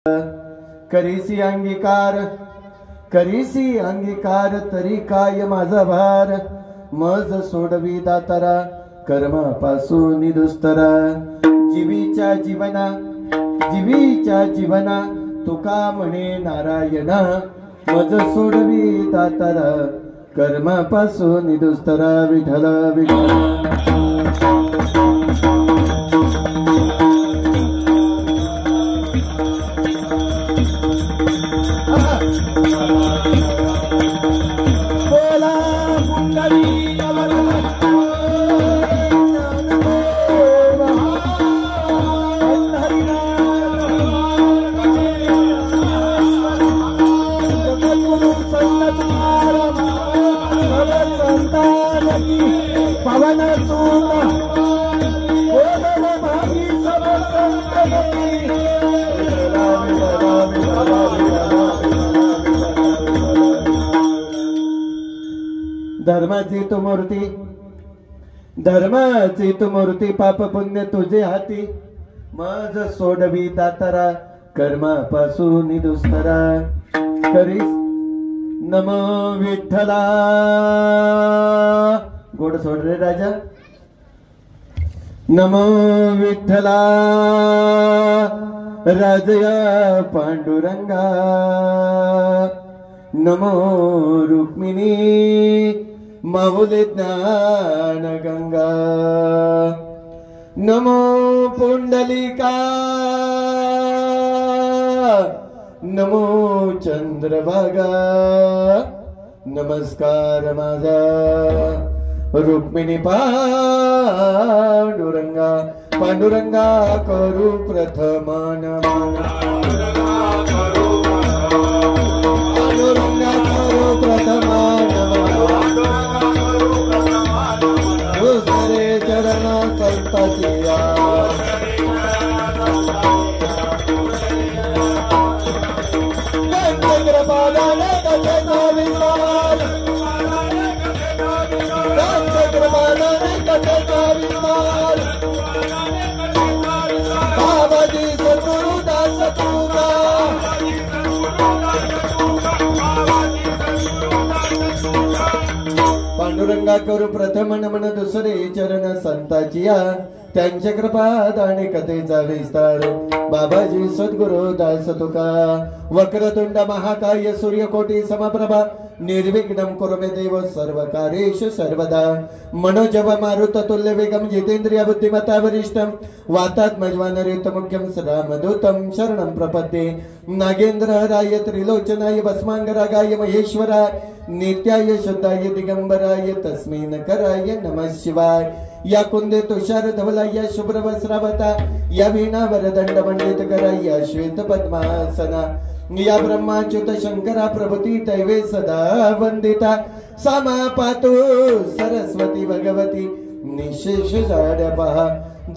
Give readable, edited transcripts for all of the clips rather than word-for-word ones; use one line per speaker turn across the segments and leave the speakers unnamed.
करीसी अंगीकार तरी काय माझा भार मज सोडवी दातारा कर्मापासून दुस्तरा जीवीच्या जीवना तुका म्हणे नारायणा मज सोडवी दातारा कर्मापासून दुस्तरा विठ्ठल विठ्ठल धर्माची तू मूर्ती पाप पुण्य तुझे हाती मज सोडवी दातारा कर्मापासून दुस्तरा करीस नमो विठ्ठला गोड सोड रे राजा नमो विठ्ठला राजया पांडुरंगा नमो रुक्मिणी माऊली ज्ञान गंगा नमो पुंडलिका नमो चंद्रभागा नमस्कार माझा रुक्मिणी पांडुरंगा पांडुरंगा करू प्रथम नमन पांडुरंगा करू प्रथम दुसरे चरण संततिया कृपादाने कथेचा विस्तार कृपादाने कथेचा विस्तार बाबाजी सद्गुरु दास तुका पांडुरंगा करू प्रथम नमन दुसरे चरण संताचिया त्यांच्या कृपादाने कथेचा विस्तार बाबाजी सद्गुरु दास तुका वक्रतुंड महाकाय सूर्यकोटी समप्रभा निर्विघ्नं कुरु मे देव सर्वकार्येषु सर्वदा मनोजव मारुत तुल्य वेगं जितेन्द्रिय बुद्धिमता वरिष्ठं वातात्मज्वानरेत मुख्यं रामदूतं शरणं प्रपद्ये नागेन्द्रहराय त्रिलोचनाय भस्मांगरागाय महेश्वराय नित्याय शुद्धाय दिगंबराय तस्मै नकराय नमः शिवाय या कुंदे तुषार धवला या शुभ्र वस्त्रावता या वीणा वरदंड मंडित करा या श्वेत पद्मासना या ब्रह्माच्युत शंकरा प्रभुती दैवे सदा वंदिता सामा पातु सरस्वती भगवती निशेष जाड्या पहा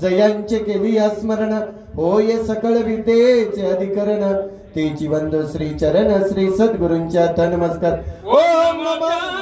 जयांचे केली स्मरण होय सकळ विद्येचे अधिकरण तेची वंद श्री चरण श्री सद्गुरूंच्या नमस्कार ओम नमः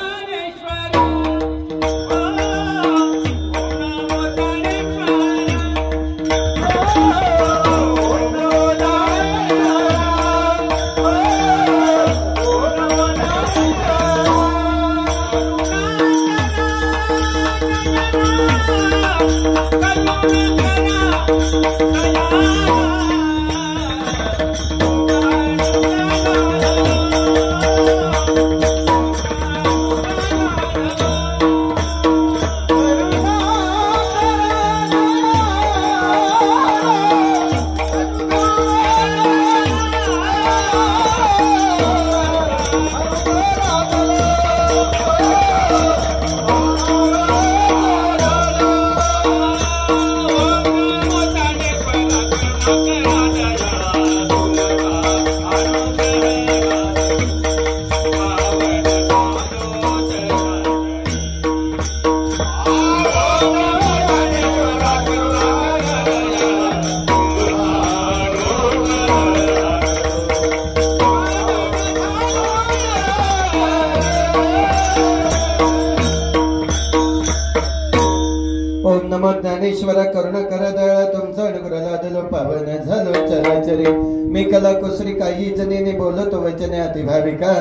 नमो ज्ञानेश्वर करुण कर दयाळ तुमचा अनुग्रह लादलो पावन झालो चराचरी मी कला कुसरी काही जणीने बोलतो वचने अति भाविका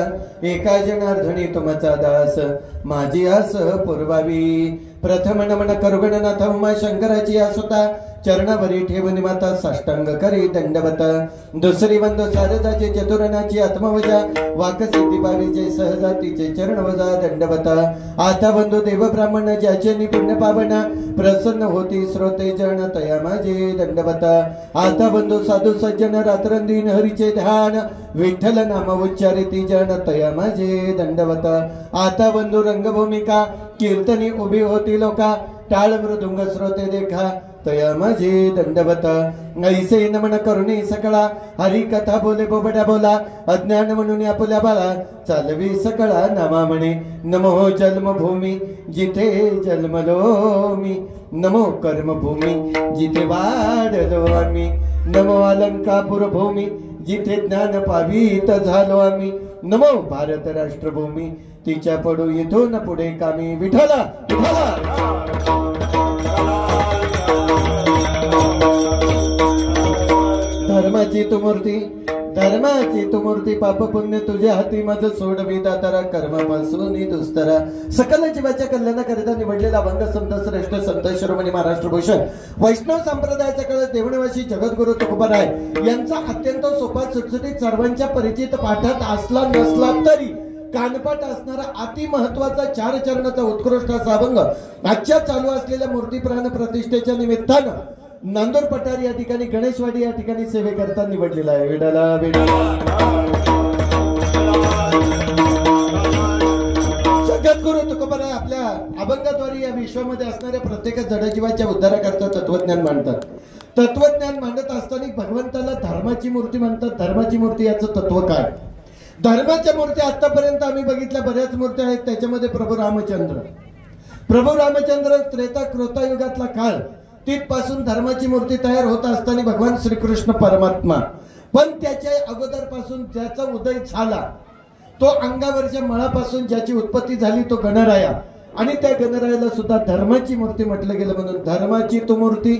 एका जनार्दनी तुमचा दास माझी आस पूर्वावी प्रथम नमन करुगणनाथ उमा शंकराची आसुता चरणावरी ठेवून माता साष्टांग करी दंडवत दुसरी वंदो सारदाचे चतुरनाची आत्मवजा वाकसिद्धी बावीचे सहजातीचे चरण वजा दंडवत आता वंदो देव ब्राह्मण ज्याचे पुण्य पावना प्रसन्न होती श्रोते जन तया माझे दंडवत आता वंदो साधू सज्जन रात्रंदिन हरीचे ध्यान विठ्ठल नाम उच्चारिती जन तया माझे दंडवत आता वंदो रंगभूमिका कीर्तनी उभी होती लोका टाळ मृदुंग श्रोते देखा तया माझे दंडवत ऐसे नमन करुणी सकळा हरी कथा बोले बोबड्या बोला अज्ञान म्हणून आपुल्या बाळा चालवी सकळा नामा म्हणे नमो जन्मभूमी जिथे जन्मलो मी नमो कर्मभूमी जिथे वाढलो आम्ही नमो अलंकापूर भूमी जिथे ज्ञान पावित झालो आम्ही नमो भारत राष्ट्रभूमी तिच्या पडू इथून पुढे कामी विठ्ठला विठ्ठला धर्माची तू मूर्ती पाप पुण्य तुझ्या हाती माझ सोडविता तारा कर्मापासून दुस्तरा सकल जीवाच्या कल्याणाकरिता निवडलेला अभंग संत श्रेष्ठ संत शिरोमणी महाराष्ट्र भूषण वैष्णव संप्रदायाचा काळ देवणवासी जगद्गुरु तुकोबाराय यांचा अत्यंत सोपा सुटसुटीत सर्वांच्या परिचित पाठात असला नसला तरी कानपाट असणारा अति महत्वाचा 4 चरणाचा उत्कृष्ट असा अभंग आजच्या चालू असलेल्या मूर्ती प्राण प्रतिष्ठेच्या निमित्तानं नांदूर पठार या ठिकाणी गणेशवाडी या ठिकाणी सेवेकरता निवडलेला आहे विडाला जगद्गुरु तुकोबाराय आपल्या अभंगाद्वारे या विश्वामध्ये असणाऱ्या प्रत्येक जडजीवाच्या उद्धाराकरता तत्वज्ञान मांडतात. तत्वज्ञान मांडत असताना भगवंताला धर्माची मूर्ती म्हणतात. धर्माची मूर्ती याचं तत्व काय? धर्माच्या मूर्ती आतापर्यंत आम्ही बघितल्या बऱ्याच मूर्ती आहेत. त्याच्यामध्ये प्रभू रामचंद्र त्रेता कृता युगातला काळ तिथपासून धर्माची मूर्ती तयार होत असताना भगवान श्रीकृष्ण परमात्मा पण त्याच्या अगोदरपासून ज्याचा उदय झाला तो अंगावरच्या मळापासून ज्याची उत्पत्ती झाली तो गणराया आणि त्या गणरायाला सुद्धा धर्माची मूर्ती म्हटलं गेलं. म्हणून धर्माची तू मूर्ती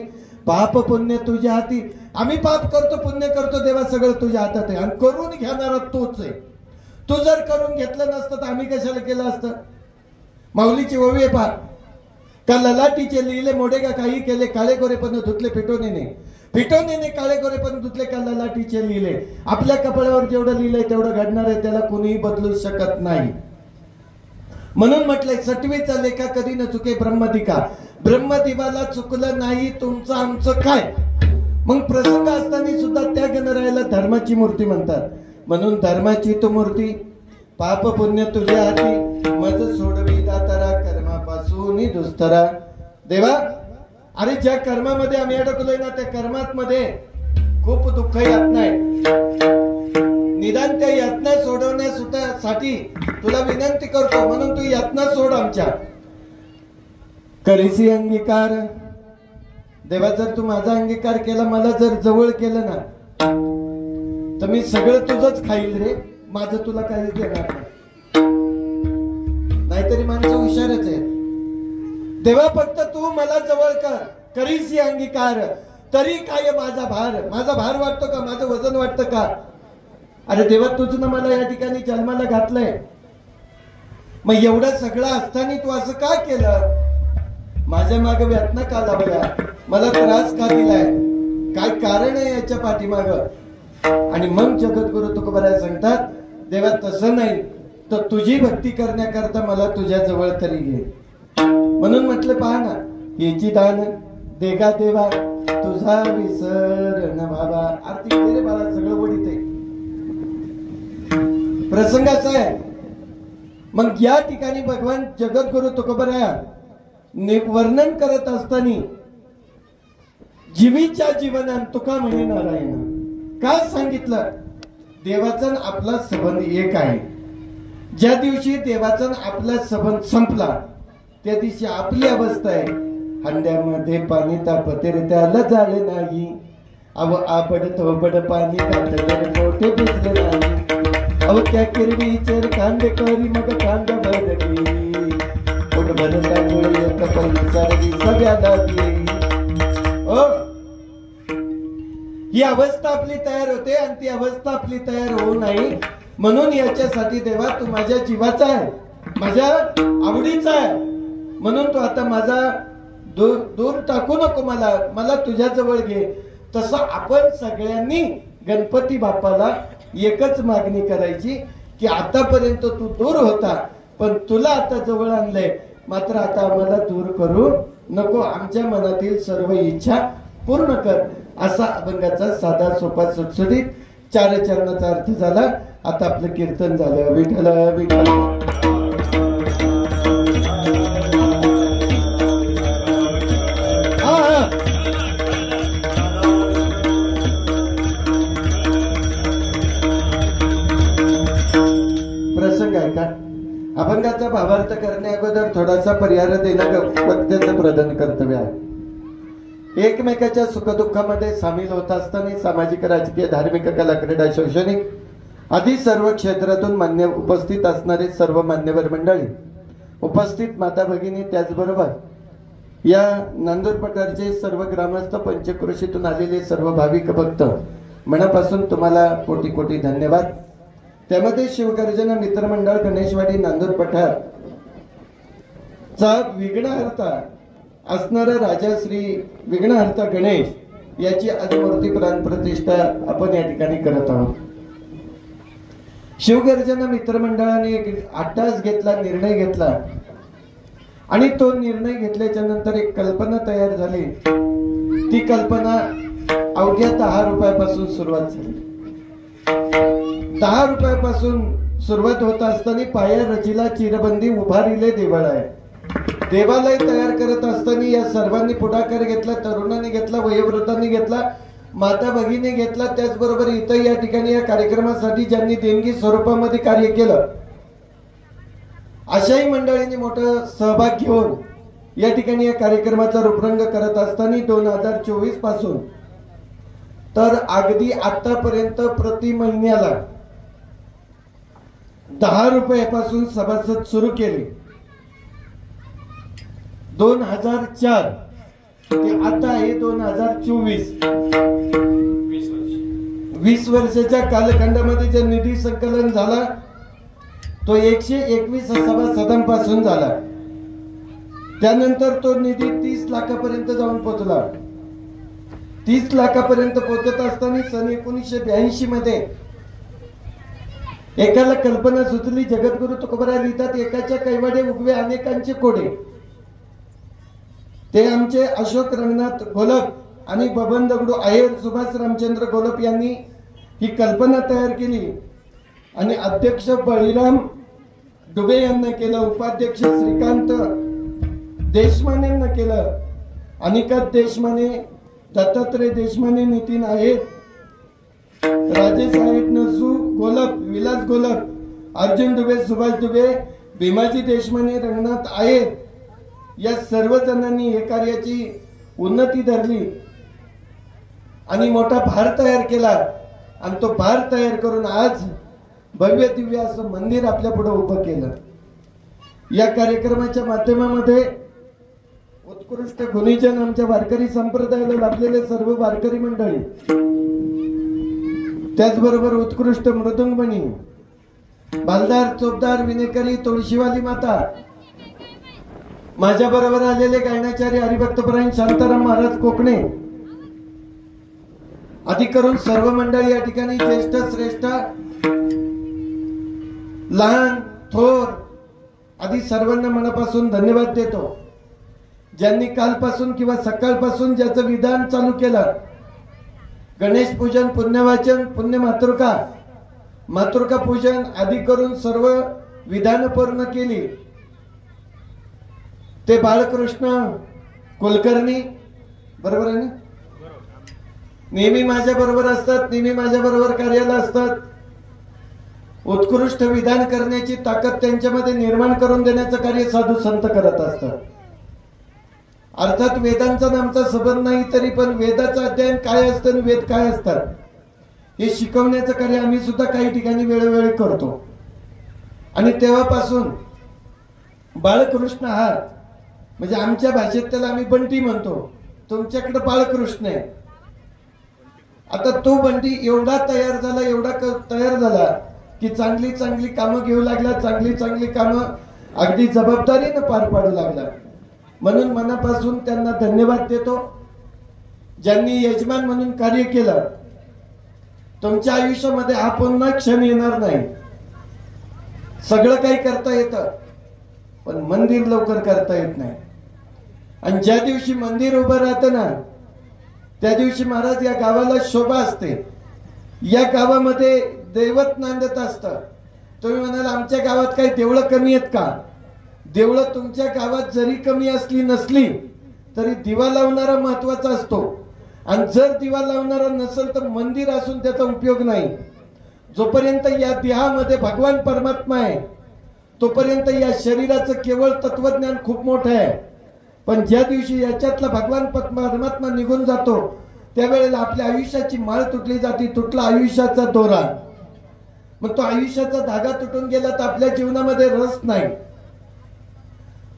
पाप पुण्य तुझ्या हाती. आम्ही पाप करतो पुण्य करतो देवा सगळं तुझ्या हातात आहे आणि करून घेणारा तोच आहे. तू जर करून घेतलं नसतं तर आम्ही कशाला केलं असतं? माऊलीची ओवी आहे पहा का ललाटीचे लिहिले मोडे का काही केले काळे गोरेपण धुतले फिटोनेने काळे गोरेपण धुतले का ललाटीचे लिहिले. आपल्या कपाळावर जेवढं लिहिलंय तेवढं घडणार आहे. त्याला कोणीही बदलू शकत नाही. म्हणून म्हटलंय सटवीचा लेखा कधी न चुके ब्रह्मदिका. ब्रह्मदिवाला चुकलं नाही तुमचं आमचं काय. मग प्रसंग असताना सुद्धा त्या गणरायाला धर्माची मूर्ती म्हणतात. म्हणून धर्माची तू मूर्ती पाप पुण्य तुझ्या हाती मज सोडवी दातारा कर्मापासून दुस्तरा. देवा अरे ज्या कर्मामध्ये आम्ही अडकलोय ना त्या कर्मामध्ये खूप दुःख यातना आहे. निदान त्या यातना सोडवण्यासाठी तुला विनंती करतो म्हणून तू यातना सोड आमच्या. करीसी अंगीकार देवा जर तू माझा अंगीकार केला मला जर जवळ केलं ना तर मी सगळं तुझंच खाईल रे. माझं तुला काही देणार नाहीतरी माणसं हुशारच आहे. देवा फक्त तू मला जवळ कर. करीसी अंगीकार तरी काय माझा भार वाटतो का? माझं वजन वाटतं का? अरे देवा तुझ ना मला या ठिकाणी जन्माला घातलंय. मग एवढं सगळं असताना तू असं का केलं? माझ्या मागे व्यथना का लावल्या? मला त्रास का दिलाय? काय कारण आहे याच्या पाठीमाग? आणि मग जगद्गुरु तुकोबाराय सांगतात देवा तसं नाही तर तुझी भक्ती करण्याकरता मला तुझ्या जवळ तरी घे. म्हणून म्हटलं पहा ना याची दान देगा देवा तुझा विसर न भावा. आरती रे बाळा सगळं वडीत आहे. प्रसंग असा आहे. मग या ठिकाणी भगवान जगद्गुरु तुकोबाराय वर्णन करत असताना जीवीच्या जीवनात तुका म्हणे नारायण का सांगितलं? देवाचा आपला संबंध एक आहे. ज्या दिवशी देवाचा आपला संबंध संपला त्या दिवशी आपली अवस्था आहे हंड्यामध्ये पाणी तापते रे त्याला झाले नाही. अव आबड थोबड पाणी घातलं मोठे बुजले नाही. अव त्या किरवीचेर कांदे करी मग कांदा भरली पोट भरला डोळे कपल सारवी सगळ्या लागली. ही अवस्था आपली तयार होते आणि ती अवस्था आपली तयार होऊ नये म्हणून याच्यासाठी देवा तू माझ्या जीवाचा आहे, माझ्या आवडीचा आहे, म्हणून तू आता माझा दूर टाकू नको, मला तुझ्या जवळ घे. तसं आपण सगळ्यांनी गणपती बाप्पाला एकच मागणी करायची की आतापर्यंत तू दूर होता पण तुला आता जवळ आणलंय, मात्र आता आम्हाला दूर करू नको, आमच्या मनातील सर्व इच्छा पूर्ण कर. असा अभंगाचा साधा सोपा सुटसुटीत 4 चरणाचा अर्थ झाला. आता आपलं कीर्तन झालं. विठ्ठल विठ्ठल. प्रसंग आहे का? अभंगाचा भावार्थ करण्या अगोदर थोडासा परिहार देणं वक्त्याचं प्रधान कर्तव्य आहे. एकमेकाच्या सुखदुःखामध्ये सामील होत असताना सामाजिक, राजकीय, धार्मिक, कला, क्रीडा, शैक्षणिक आदी सर्व क्षेत्रातून मान्य उपस्थित असणारे सर्व मान्यवर मंडळी, उपस्थित माता भगिनी, त्याचबरोबर या नांदूर पठारचे सर्व ग्रामस्थ, पंचक्रोशीतून आलेले सर्व भाविक भक्त, मनापासून तुम्हाला कोटी कोटी धन्यवाद. त्यामध्ये शिवगर्जना मित्रमंडळ गणेशवाडी नांदूर पठार चा विघ्नहर्ता असणारा राजा श्री विघ्नहर्ता गणेश याची आज मूर्ती प्राण प्रतिष्ठा आपण या ठिकाणी करत आहोत. शिवगर्जना मित्रमंडळाने एक आटास घेतला, निर्णय घेतला आणि तो निर्णय घेतल्याच्या नंतर एक कल्पना तयार झाली. ती कल्पना अवघ्या 10 रुपयापासून सुरुवात झाली. 10 रुपयापासून सुरुवात होत असताना पाया रचिला चिरबंदी उभारिले देवालय. देवालय तयार करत असताना या सर्वांनी पुढाकार घेतला, तरुणांनी घेतला, वयोवृद्धांनी घेतला, माता भगिनी घेतला, त्याचबरोबर इथं या ठिकाणी या कार्यक्रमासाठी ज्यांनी देणगी स्वरूपामध्ये कार्य केलं अशाही मंडळींनी मोठा सहभाग घेऊन या ठिकाणी या कार्यक्रमाचा रूपरंग करत असताना 2024 पासून तर अगदी आतापर्यंत प्रति महिन्याला 10 रुपयापासून सभासद सुरू केले. 2004 ते आता आहे 2024, 20 वर्षाच्या कालखंडामध्ये जे निधी संकलन झाला तो 121 सभासदांपासून झाला. त्यानंतर तो निधी 30 लाखापर्यंत जाऊन पोहोचला. 30 लाखापर्यंत पोहोचत असताना सन 1982 मध्ये एकाला कल्पना सुचली. जगद्गुरु तुकोबरा लिहितात, एकाच्या कैवाडे उगवे अनेकांचे कोडे. ते आमचे अशोक रंगनाथ घोलप आणि बबन दगडू आहेर, सुभाष रामचंद्र घोलप यांनी ही कल्पना तयार केली आणि अध्यक्ष बळीराम डुबे यांना केलं, उपाध्यक्ष श्रीकांत देशमाने यांना केलं, अनिकेत देशमाने, दत्तात्रय देशमाने, नितीन आहेर, राजेश आहेर, नसू घोलप, विलास घोलप, अर्जुन दुबे, सुभाष दुबे, भीमाजी देशमाने, रंगनाथ आहेर या सर्व जणांनी हे कार्याची उन्नती धरली आणि मोठा भार तयार केला आणि तो भार तयार करून आज भव्य दिव्य असं मंदिर आपल्या पुढे उभं केलं. या कार्यक्रमाच्या माध्यमामध्ये उत्कृष्ट गुणीजन, आमच्या वारकरी संप्रदायाला लाभलेले सर्व वारकरी मंडळी, त्याचबरोबर उत्कृष्ट मृदुंगमणी, बालदार, चोपदार, विनेकरी, तुळशीवाली माता, माझ्या बरोबर आलेले गायनाचार्य हरिभक्तपरायण शांताराम महाराज कोकणे, आदी करून सर्व मंडळी या ठिकाणी, ज्येष्ठ श्रेष्ठ, लहान थोर आदी सर्वांना मनापासून धन्यवाद देतो. ज्यांनी कालपासून किंवा सकाळपासून ज्याचं विधान चालू केलं, गणेश पूजन, पुण्यवाचन, पुण्य मातृका पूजन आदी करून सर्व विधान पूर्ण केली, ते बाळकृष्ण कुलकर्णी बरोबर आहे ना, नेहमी माझ्या बरोबर असतात, नेहमी माझ्या बरोबर कार्याला असतात. उत्कृष्ट विधान करण्याची ताकद त्यांच्यामध्ये निर्माण करून देण्याचं कार्य साधू संत करत असतात. अर्थात वेदांचा नामचा संबंध नाही तरी पण वेदाचं अध्ययन काय असतं आणि वेद काय असतात हे शिकवण्याचं कार्य आम्ही सुद्धा काही ठिकाणी वेळोवेळी करतो. आणि तेव्हापासून बाळकृष्ण हा म्हणजे आमच्या भाषेत त्याला आम्ही बंटी म्हणतो, तुमच्याकडे बाळकृष्ण आहे. आता तो बंटी एवढा तयार झाला, एवढा तयार झाला की चांगली चांगली कामं घेऊ लागला, चांगली चांगली कामं अगदी जबाबदारीनं पार पाडू लागला. म्हणून मनापासून त्यांना धन्यवाद देतो, ज्यांनी यजमान म्हणून कार्य केलं. तुमच्या आयुष्यामध्ये हा पुन्हा क्षण येणार नाही. सगळं काही करता येतं, पण मंदिर लवकर करता येत नाही. आणि ज्या दिवशी मंदिर उभं राहतं ना, त्या दिवशी महाराज या गावाला शोभा असते. या गावामध्ये दैवत नांदत असतं. तुम्ही म्हणाल आमच्या गावात काही देवळं कमी आहेत का? देवळं तुमच्या गावात जरी कमी असली नसली तरी दिवा लावणारा महत्वाचा असतो. आणि जर दिवा लावणारा नसेल तर मंदिर असून त्याचा उपयोग नाही. जोपर्यंत या देहामध्ये भगवान परमात्मा आहे तोपर्यंत या शरीराचं केवळ तत्वज्ञान खूप मोठं आहे. पण ज्या दिवशी याच्यातला भगवान परमात्मा निघून जातो त्यावेळेला आपल्या आयुष्याची माळ तुटली जाते, तुटला आयुष्याचा दोरा. मग तो आयुष्याचा धागा तुटून गेला तर आपल्या जीवनामध्ये रस नाही.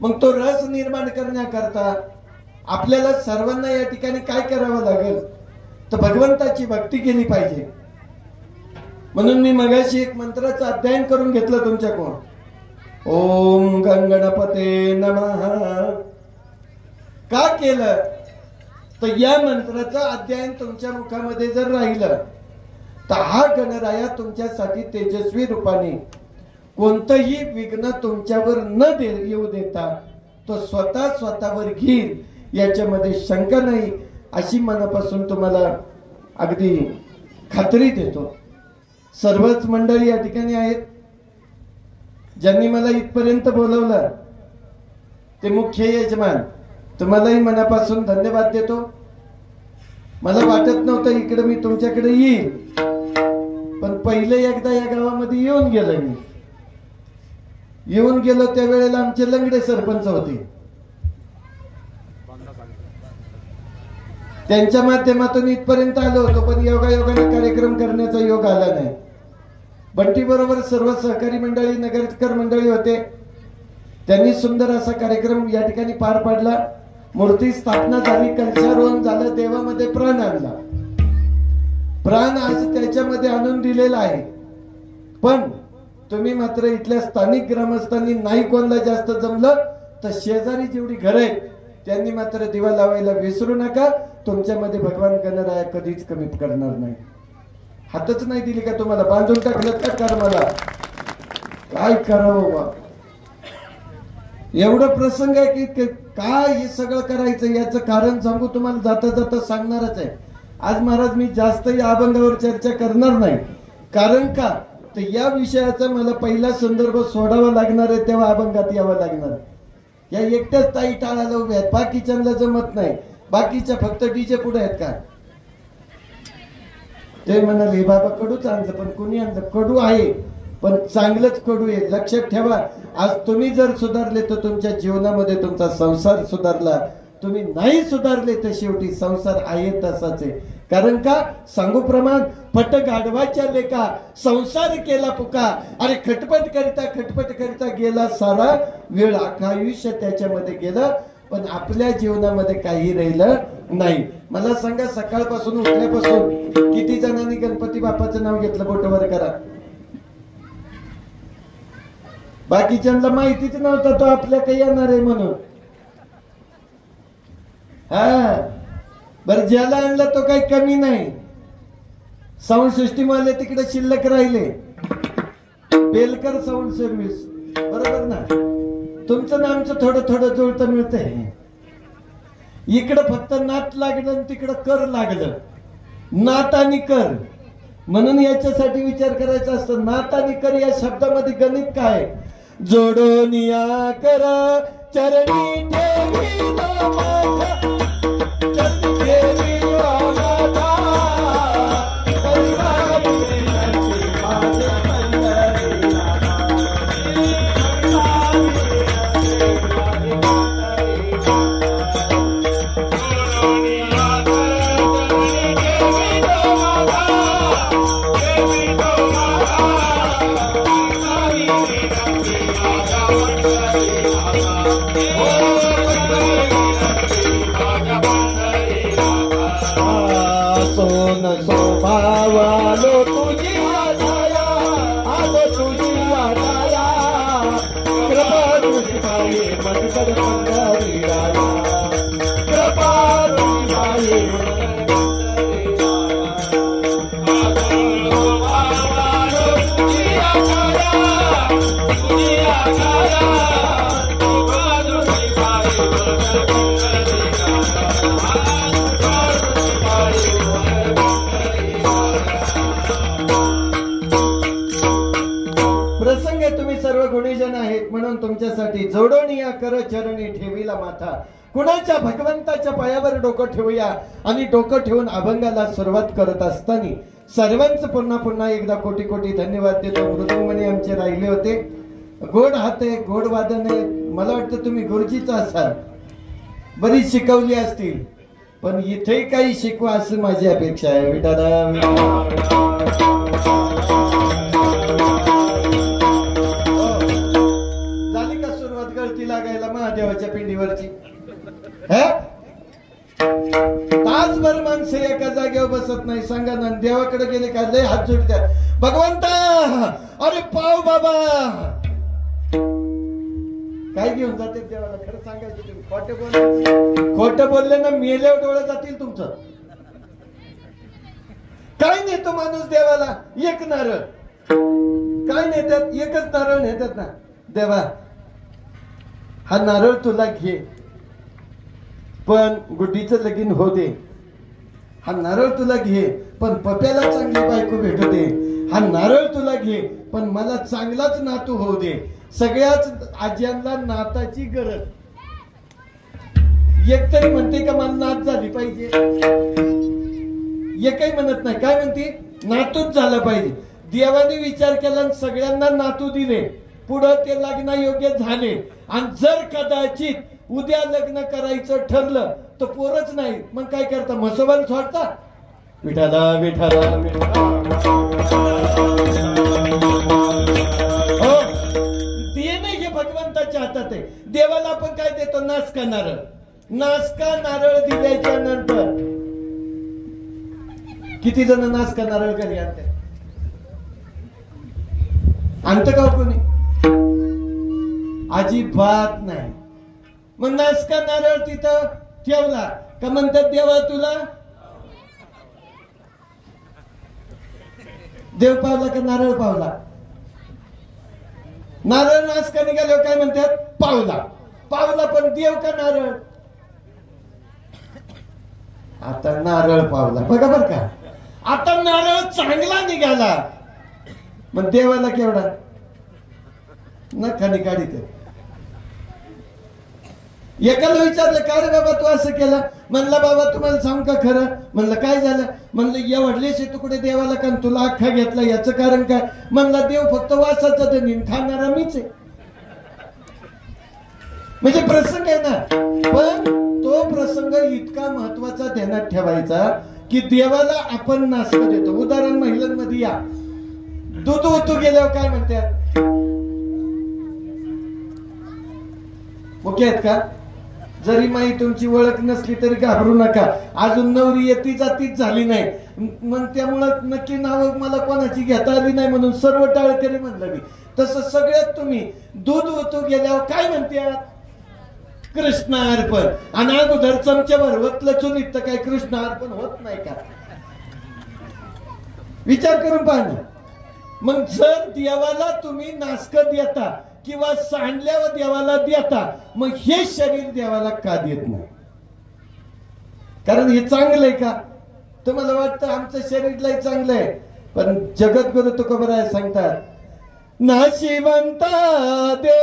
मग तो रस निर्माण करण्याकरता आपल्याला सर्वांना या ठिकाणी काय करावं लागेल तर भगवंताची भक्ती केली पाहिजे. म्हणून मी मगाशी एक मंत्राचं अध्ययन करून घेतलं तुमच्याकडून. ओम गणपते नमः का केलं तर या मंत्राचं अध्ययन तुमच्या मुखामध्ये जर राहिलं तर हा गणराया तुमच्यासाठी तेजस्वी रूपाने कोणतंही विघ्न तुमच्यावर न येऊ देता तो स्वतःवर घेईल याच्यामध्ये शंका नाही, अशी मनापासून तुम्हाला अगदी खात्री देतो. सर्वच मंडळी या ठिकाणी आहेत. ज्यांनी मला इथपर्यंत बोलवलं ते मुख्य यजमान, तुम्हालाही मनापासून धन्यवाद देतो. मला वाटत नव्हतं इकडे मी तुमच्याकडे येईल, पण पहिले एकदा या गावामध्ये येऊन गेलो. मी येऊन गेलो त्यावेळेला आमचे लंगडे सरपंच होते. त्यांच्या माध्यमातून इथपर्यंत आलो होतो, पण योगायोगाने कार्यक्रम करण्याचा योग आला नाही. बंटी बरोबर सर्व सहकारी मंडळी, नगरकर मंडळी होते. त्यांनी सुंदर असा कार्यक्रम या ठिकाणी पार पाडला. मूर्ती स्थापना झाली, कलशारोहण झालं, देवामध्ये प्राण आणला. प्राण आज त्याच्यामध्ये आणून दिलेला आहे. पण तुम्ही मात्र इथल्या स्थानिक ग्रामस्थांनी नाही कोणाला जास्त जमलं तर शेजारी जेवढी घर आहेत त्यांनी मात्र दिवा लावायला विसरू नका. तुमच्यामध्ये भगवान गणराया कधीच कमी करणार नाही. हातच नाही दिली का तुम्हाला? बांधून टाकलं का कर्माला? काय करावं? एवढं प्रसंग आहे की काय हे सगळं करायचं याचं कारण सांगू तुम्हाला, जाता जाता सांगणारच आहे. आज महाराज मी जास्त या अभंगावर चर्चा करणार नाही. कारण का तर या विषयाचा मला पहिला संदर्भ सोडावा लागणार आहे, तेव्हा अभंगात यावं लागणार. या एकट्याच ताई टाळायला उभ्या आहेत, बाकीच्यांना जमत नाही. बाकीच्या फक्त डीजे पुढे आहेत का? ते म्हणाले बाबा कडूच आणलं, पण कोणी आणलं? कडू आहे पण चांगलंच कडू आहे. लक्षात ठेवा, आज तुम्ही जर सुधारले तर तुमच्या जीवनामध्ये तुमचा संसार सुधारला. तुम्ही नाही सुधारले तर शेवटी संसार आहे तसाच आहे. कारण का सांगू प्रमाण, फट गाढवाच्या लेका संसार केला पुका. अरे खटपट करिता गेला सारा वेळ, अख्खा आयुष्य त्याच्यामध्ये गेलं, पण आपल्या जीवनामध्ये काही राहिलं नाही. मला सांगा, सकाळपासून उठल्यापासून किती जणांनी गणपती बाप्पाचं नाव घेतलं? बोटवर करा. बाकीच्यांना माहितीच नव्हतं तो आपल्या काही येणार आहे म्हणून. हा बर, ज्याला आणलं तो काही कमी नाही. साऊंड सिस्टीम वाले तिकडे शिल्लक राहिले. बेलकर साऊंड सर्व्हिस, बरोबर ना? तुमचं ना आमचं थोडं थोडं जुळतं मिळतंय. इकडं फक्त नात लागलं, तिकडं कर लागलं. नात आणि कर म्हणून याच्यासाठी विचार करायचा असतो. नात आणि कर या शब्दामध्ये गणित काय? जोडून या कर चरणी ठेवी माझ्या, चरणी ठेवी माझ्या, पंढरी राया कृपाळू माये प्रसंगे तुम्ही सर्व गुणीजन आहेत म्हणून तुमच्यासाठी जोडोनिया कर चरणी ठेवीला माथा कुणाच्या भगवंताच्या पायावर डोकं ठेवूया आणि डोकं ठेवून अभंगाला सुरुवात करत असताना सर्वांचं पुन्हा पुन्हा एकदा कोटी कोटी धन्यवाद देतो. मृदुंगमणी आमचे राहिले होते. गोड हात आहे, गोड वादन आहे. मला वाटतं तुम्ही गुरुजीचा असाल, बरीच शिकवली असतील, पण इथे काही शिकवा असं माझी अपेक्षा आहे. विठाला झाली का सुरुवात गळती लागायला महादेवाच्या पिंडीवरची? तासभर माणसं एका जागेवर बसत नाही. सांगा ना, देवाकडे गेले का लय हात जोडतात, भगवंता अरे पाव बाबा. काय घेऊन जाते देवाला? खरं सांगायचं तुम्ही खोटं बोलले ना मेल्यावर डोळं जातील तुमचं. काय नेतो माणूस देवाला? एक नारळ. काय नेतात? एकच नारळ नेतात ना. देवा हा नारळ तुला घे, पण गुड्डीचं लगीन हो दे. हा नारळ तुला घे, पण पप्याला चांगली बायको भेटू दे. हा नारळ तुला घे, पण मला चांगलाच नातू होऊ दे. सगळ्याच आज्यांना नाताची गरज. एकतरी म्हणते का मला नात झाली पाहिजे? एकही म्हणत नाही. काय म्हणते? नातूच झालं पाहिजे. देवाने विचार केला आणि सगळ्यांना नातू दिले. पुढं ते लग्नायोग्य झाले आणि जर कदाचित उद्या लग्न करायचं ठरलं तर पोरच नाही, मग काय करता? म्हसोबाला सोडता. विठाला विठाला हो, ते नाही, हे भगवंताच्या हातात आहे. देवाला आपण काय देतो? नासका नारळ. नासका नारळ दिल्याच्या नंतर किती जण नासका नारळ घरी आणतात? आणत का कोणी? अजिबात नाही. मग नासका नारळ तिथं ठेवला का म्हणतात देवा तुला देव पावला का नारळ पावला? नारळ नासका निघाल्यावर काय म्हणतात? पावला. पावला, पण देव का नारळ? आता नारळ पावला. बघा बर का, आता नारळ चांगला निघाला, मग देवाला केवढा नखाने काढीत. एकाला विचारलं का रे बाबा तू असं केलं? म्हणलं बाबा तुम्हाला सांग का खरं? म्हणलं काय झालं? म्हणलं या वडलेशे तुकडे देवाला का तुला अख्खा घेतला, याचं कारण काय? म्हणला देव फक्त वासाचा धनी, खाणारा मीच आहे. म्हणजे प्रसंग आहे ना, पण तो प्रसंग इतका महत्वाचा ध्यानात ठेवायचा की देवाला आपण नासक देतो. उदाहरण महिलांमध्ये या, दूध ओतू गेल्यावर काय म्हणतात? ओके आहेत का? जरी माई तुमची ओळख नसली तरी घाबरू नका. अजून नवरी येती जातीच झाली नाही, मग त्यामुळं नक्की नाव मला कोणाची घेता आली नाही म्हणून सर्व टाळकरी म्हणलं मी. तसं सगळ्यात तुम्ही दूध ओतू गेल्यावर काय म्हणतात? कृष्णार्पण. आणि अगोदर चमच्यावर वतलं चुनीत तर काय कृष्णार्पण होत नाही का? विचार करून पाहा. मग जर देवाला तुम्ही नासक देता किंवा सांडल्यावर देवाला देता, मग हे शरीर देवाला का देत नाही? कारण हे चांगलं आहे का? तुम्हाला वाटतं आमचं शरीरलाही चांगलं आहे, पण जगद्गुरु तुकोबराय सांगतात, नाशिवंता देह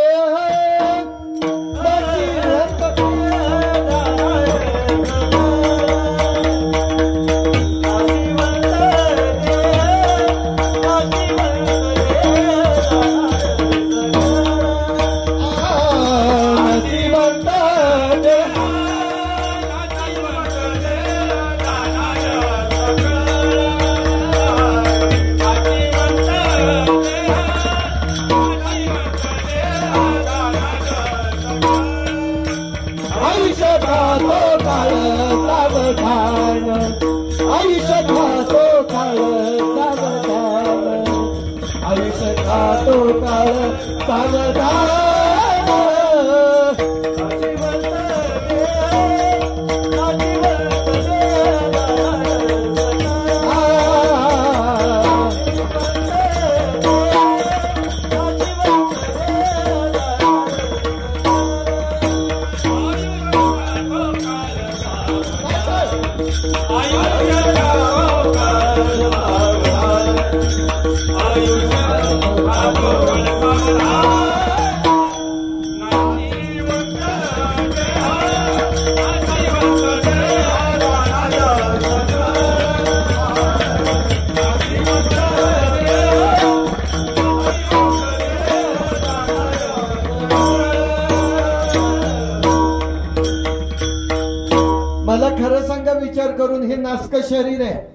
मला खरं सांगा, विचार करून, हे नासक शरीर आहे,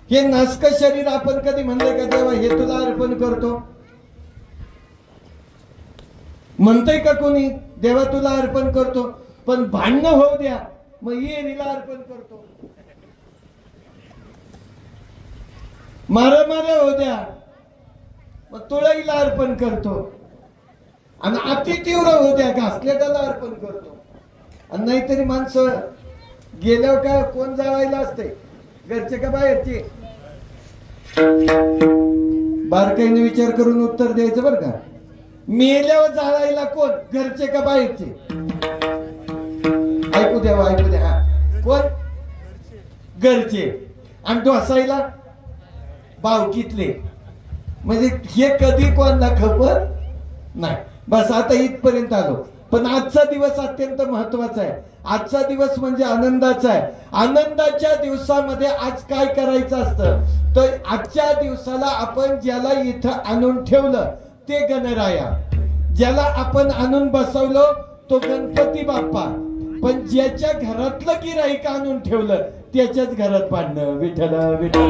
हे नासक शरीर आपण कधी म्हणलंय का देवा हे तुला अर्पण करतो? म्हणतंय का कोणी देवा तुला अर्पण करतो? पण भांडणं होऊ द्या, मग येरीला अर्पण करतो. मारामाऱ्या होऊ द्या, मग तुळईला अर्पण करतो. आणि अति तीव्र होऊ द्या, घासलेटाला अर्पण करतो. आणि नाहीतरी माणसं गेल्यावर काय कोण जावायला असते, घरचे का बाहेरचे? बारकाईने विचार करून उत्तर द्यायचं बरं का. मेल्यावर जाळायला कोण, घरचे का बाहेरचे? ऐकू द्या, ऐकू द्या. कोण? घरचे. आणि डोसायला बावकीतले. म्हणजे हे कधी कोणाला खबर नाही. बस आता इथपर्यंत आलो. पण आजचा दिवस अत्यंत महत्वाचा आहे. आजचा दिवस म्हणजे आनंदाचा आहे. आनंदाच्या दिवसामध्ये आज काय करायचं असतं, तर आजच्या दिवसाला आपण ज्याला इथं आणून ठेवलं ते गणराया, ज्याला आपण आणून बसवलो तो गणपती बाप्पा, पण ज्याच्या घरातलं गिऱ्हाईक आणून ठेवलं त्याच्याच घरात पाडणं. विठ्ठल विठ्ठल.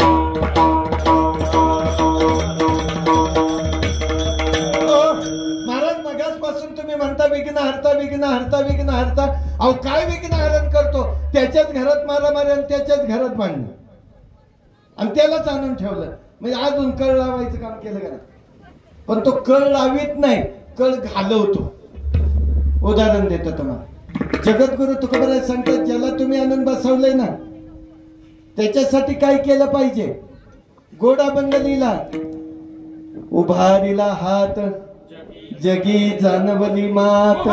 तुम्ही म्हणता विघ्न हरता, विघ्न हरता, विघ्न हरता. अहो काय विघ्न हरण करतो? त्याच्याच घरात मारामारी आणि त्याच्याच घरात भांडणं, आणि त्यालाच आणून ठेवलं. म्हणजे अजून कळ लावायचं काम केलं का? पण तो कळ लावित नाही, कळ घालवतो. उदाहरण देतो तुम्हाला. जगद्गुरु तुकोबराज सांगतात, ज्याला तुम्ही आणून बसवलंय ना त्याच्यासाठी काय केलं पाहिजे? गोड अभंग लिहिला. उभारीला हात जगी जानवली मात.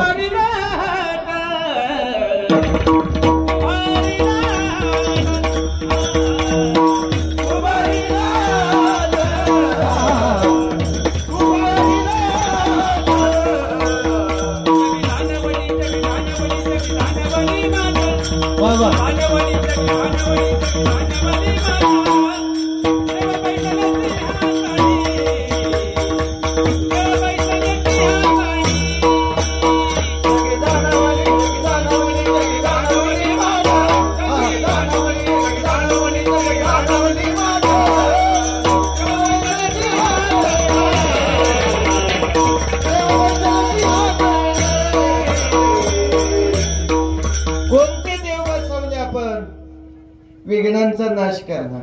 विघ्नांचा नाश करणार.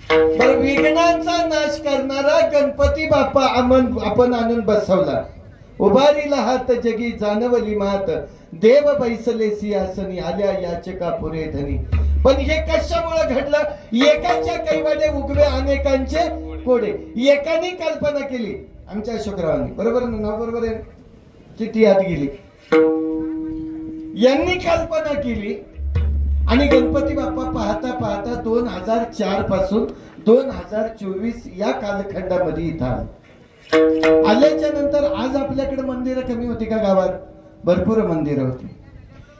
पण विघ्नांचा नाश करणारा गणपती बाप्पा आपण आणून बसवला. उभारीला हात जगी जानवली मात, देव बैसले सिंहासनी, आल्या याचका पुरे धनी. पण हे कशामुळे घडलं? एकाच्या कैवाडे उगवे अनेकांचे कोडे. एकाने कल्पना केली, आमच्या शुक्रवानी, बरोबर ना? बरोबर आहे. किती आत गेली. यांनी कल्पना केली आणि गणपती बाप्पा पाहता पाहता 2004 पासून 2024 या कालखंडामध्ये इथं आल्याच्या नंतर आज आपल्याकडे मंदिरं कमी होती का? गावात भरपूर मंदिरं होती.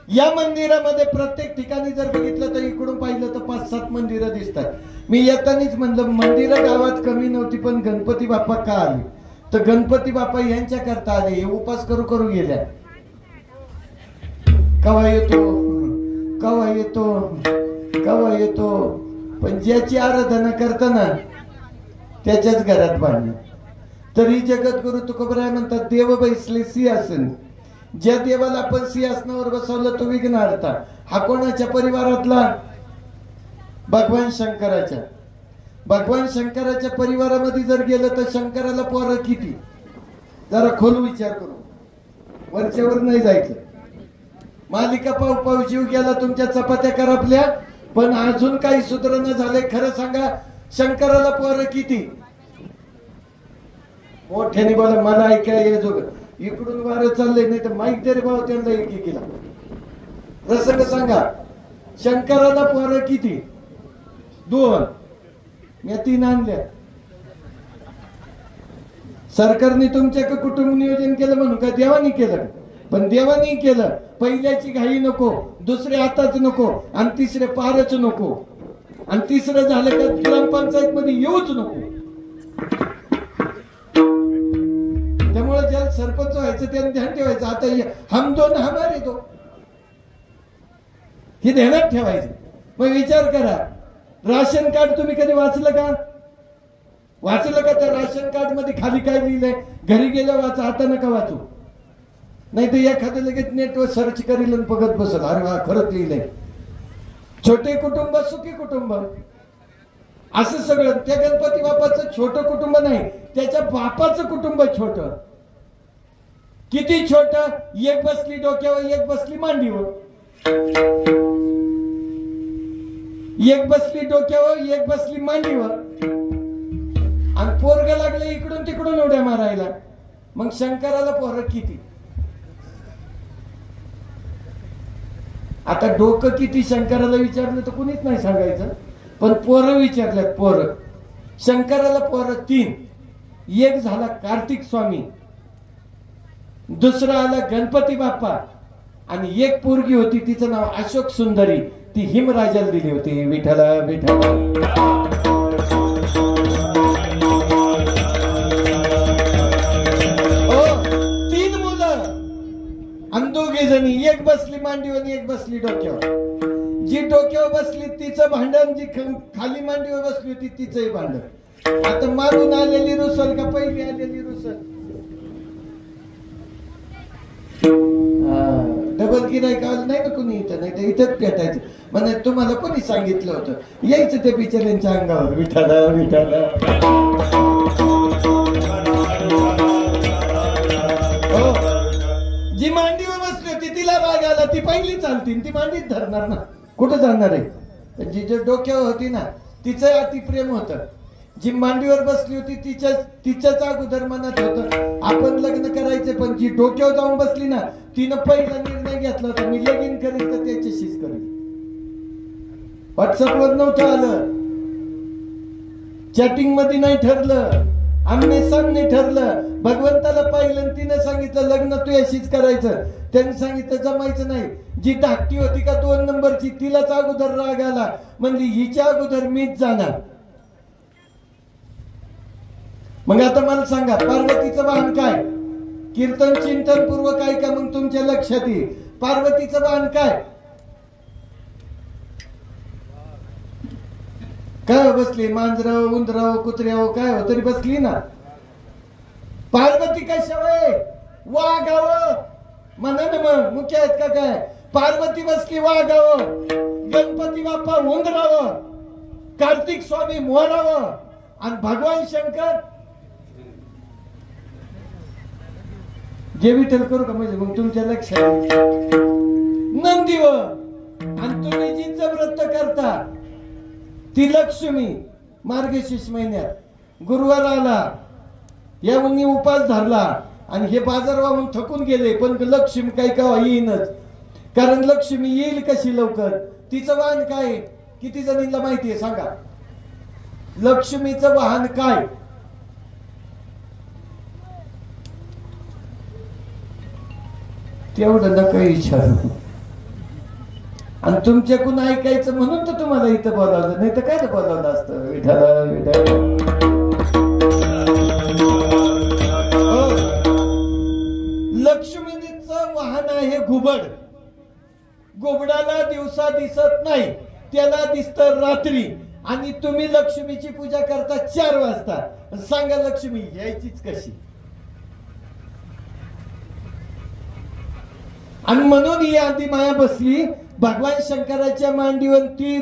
या मंदिरामध्ये प्रत्येक ठिकाणी जर बघितलं तर इकडून पाहिलं तर 5-7 मंदिरं दिसतात. मी येतानीच म्हणलं मंदिरं गावात कमी नव्हती, पण गणपती बाप्पा का आले? तर गणपती बाप्पा यांच्या करता आले. हे उपास करू करू गेल्या. कवा येतो, कवा येतो, कवा येतो. पण ज्याची आराधना करताना त्याच्याच घरात बांधणं. तरी जगद्गुरु तुकोबराय म्हणतात, देव बैसले सिंहासन. ज्या देवाला आपण सिंहासनावर बसवलं तो विघ्नहर्ता. हा कोणाच्या परिवारातला? भगवान शंकराच्या. भगवान शंकराच्या परिवारामध्ये जर गेलं तर शंकराला पोरं किती? जरा खोल विचार करू, वरच्यावर नाही जायचं. मालिका पाव पाव जीव गेला, तुमच्या चपात्या करपल्या, पण अजून काही सुधारणा झाले. खरं सांगा, शंकराला पोरं किती? मोठ्याने बोला, मला ऐकायला येतो. इकडून वारं चाललंय, नाही तर माईक तरी भाव त्यांना एकेकीला प्रसंग सांगा. शंकराला पोरं किती? 2. मी 3 आणल्या. सरकारने तुमच्या कुटुंब नियोजन केलं म्हणून का देवानी केलं? पण देवानी केलं. पहिल्याची घाई नको, दुसरे आताच नको, आणि तिसरे पारच नको, आणि तिसरं झालं का ग्रामपंचायत मध्ये येऊच नको. त्यामुळे ज्याला सरपंच व्हायचं त्याने ध्यान ठेवायचं. आता हम दो ना हमारे दो, हे ध्यानात ठेवायचं. मग विचार करा, राशन कार्ड तुम्ही कधी वाचलं का? वाचलं का? त्या राशन कार्ड मध्ये खाली काय लिहिलंय? घरी गेल्या वाचा, आता नका वाचू. नाही तर एखादं लगेच नेटवर सर्च करेल आणि बघत बसल, अरे वा खरंच लिहिलंय. छोटे कुटुंब सुखी कुटुंब, असं सगळं. त्या गणपती बाप्पाचं छोटं कुटुंब नाही, त्याच्या बापाचं कुटुंब छोट. किती छोट? एक बसली डोक्यावर, एक बसली मांडीवर, एक बसली डोक्यावर, एक बसली मांडीवर, आणि पोरग लागले इकडून तिकडून उड्या मारायला. मग शंकराला पोरं किती? आता डोकं किती शंकराला विचारलं तर कुणीच नाही सांगायचं, पण पोरं विचारल्यात. पोरं शंकराला पोरं 3. एक झाला कार्तिक स्वामी, दुसरा आला गणपती बाप्पा, आणि एक पोरगी होती तिचं नाव अशोक सुंदरी, ती हिमराजाला दिली होती. विठ्ठला विठ्ठला. दोघे जणी, एक बसली मांडीवर, एक बसली डोक्यावर. जी डोक्यावर बसली तिचं भांडण, जी खाली मांडीवर बसली होती तिचंही भांडण. आता मारून आलेली रुसल का पहिली आलेली रुसल? डबल गिरायक आलं नाही ना कुणी इथं, नाही तर इथंच भेटायचं. म्हणजे तुम्हाला कोणी सांगितलं होतं यायचं ते बिचाऱ्यांच्या अंगावर? विठाला विठाला. जी मांडीवर बसली होती तिला राग आला, ती पहिली चालती, ती मांडीत धरणार ना, कुठं जाणार आहे? जी जे डोक्यावर होती ना तिचं अतिप्रेम होतं. जी मांडीवर बसली होती तिच्याच अगोदर मनात होतं आपण लग्न करायचं, पण जी डोक्यावर जाऊन बसली ना तिनं पहिला निर्णय घेतला होता, मी लगीन करेल तर त्याच्याशीच करेल. व्हॉट्सअपवर नव्हतं आलं, चॅटिंग मध्ये नाही ठरलं, आमने सामने ठरलं. भगवंताला पाहिलं, तिनं सांगितलं लग्न तू याशीच करायचं. त्यांनी सांगितलं जमायचं नाही. जी धाकटी होती का 2 नंबरची, तिलाच अगोदर राग आला, म्हणजे हिच्या अगोदर मीच जाणार. मग आता मला सांगा, पार्वतीचं वाहन काय? कीर्तन चिंतन पूर्वक आहे का? मग तुमच्या लक्षात येईल. पार्वतीचं वाहन काय? काय बसली? मांजराव, उंदराव, कुत्र्याव, काय हो तरी बसली ना. पार्वती कशावर? वाघाव म्हणा ना. मग मुख्य आहेत का काय? पार्वती बसली वाघाव, गणपती बाप्पा उंदराव, कार्तिक स्वामी मोराव, आणि भगवान शंकर जे विठ्ठल करू का? म्हणजे मग तुमच्या लक्षात नंदीव. आणि तुम्ही जी व्रत करता ती लक्ष्मी. मार्गशीर्ष महिन्यात गुरुवार आला, या मुनी उपास धरला, आणि हे बाजार वाहून थकून गेले, पण लक्ष्मी काही का येईनच. कारण लक्ष्मी येईल कशी लवकर? तिचं वाहन काय? किती जणींना माहिती आहे सांगा? लक्ष्मीचं वाहन काय? तेवढं नका विचारू. आणि तुमच्याकडून ऐकायचं म्हणून तर तुम्हाला इथं बोलावलं, नाही तर काय बोलावलं असतं? विठाला विठाला. लक्ष्मीचं वाहन आहे घुबड. घुबडाला दिवसा दिसत नाही, त्याला दिसतं रात्री. आणि तुम्ही लक्ष्मीची पूजा करता 4 वाजता. सांगा लक्ष्मी यायचीच कशी? आणि म्हणून ही आधी माया बसली भगवान शंकराच्या मांडीवर. ती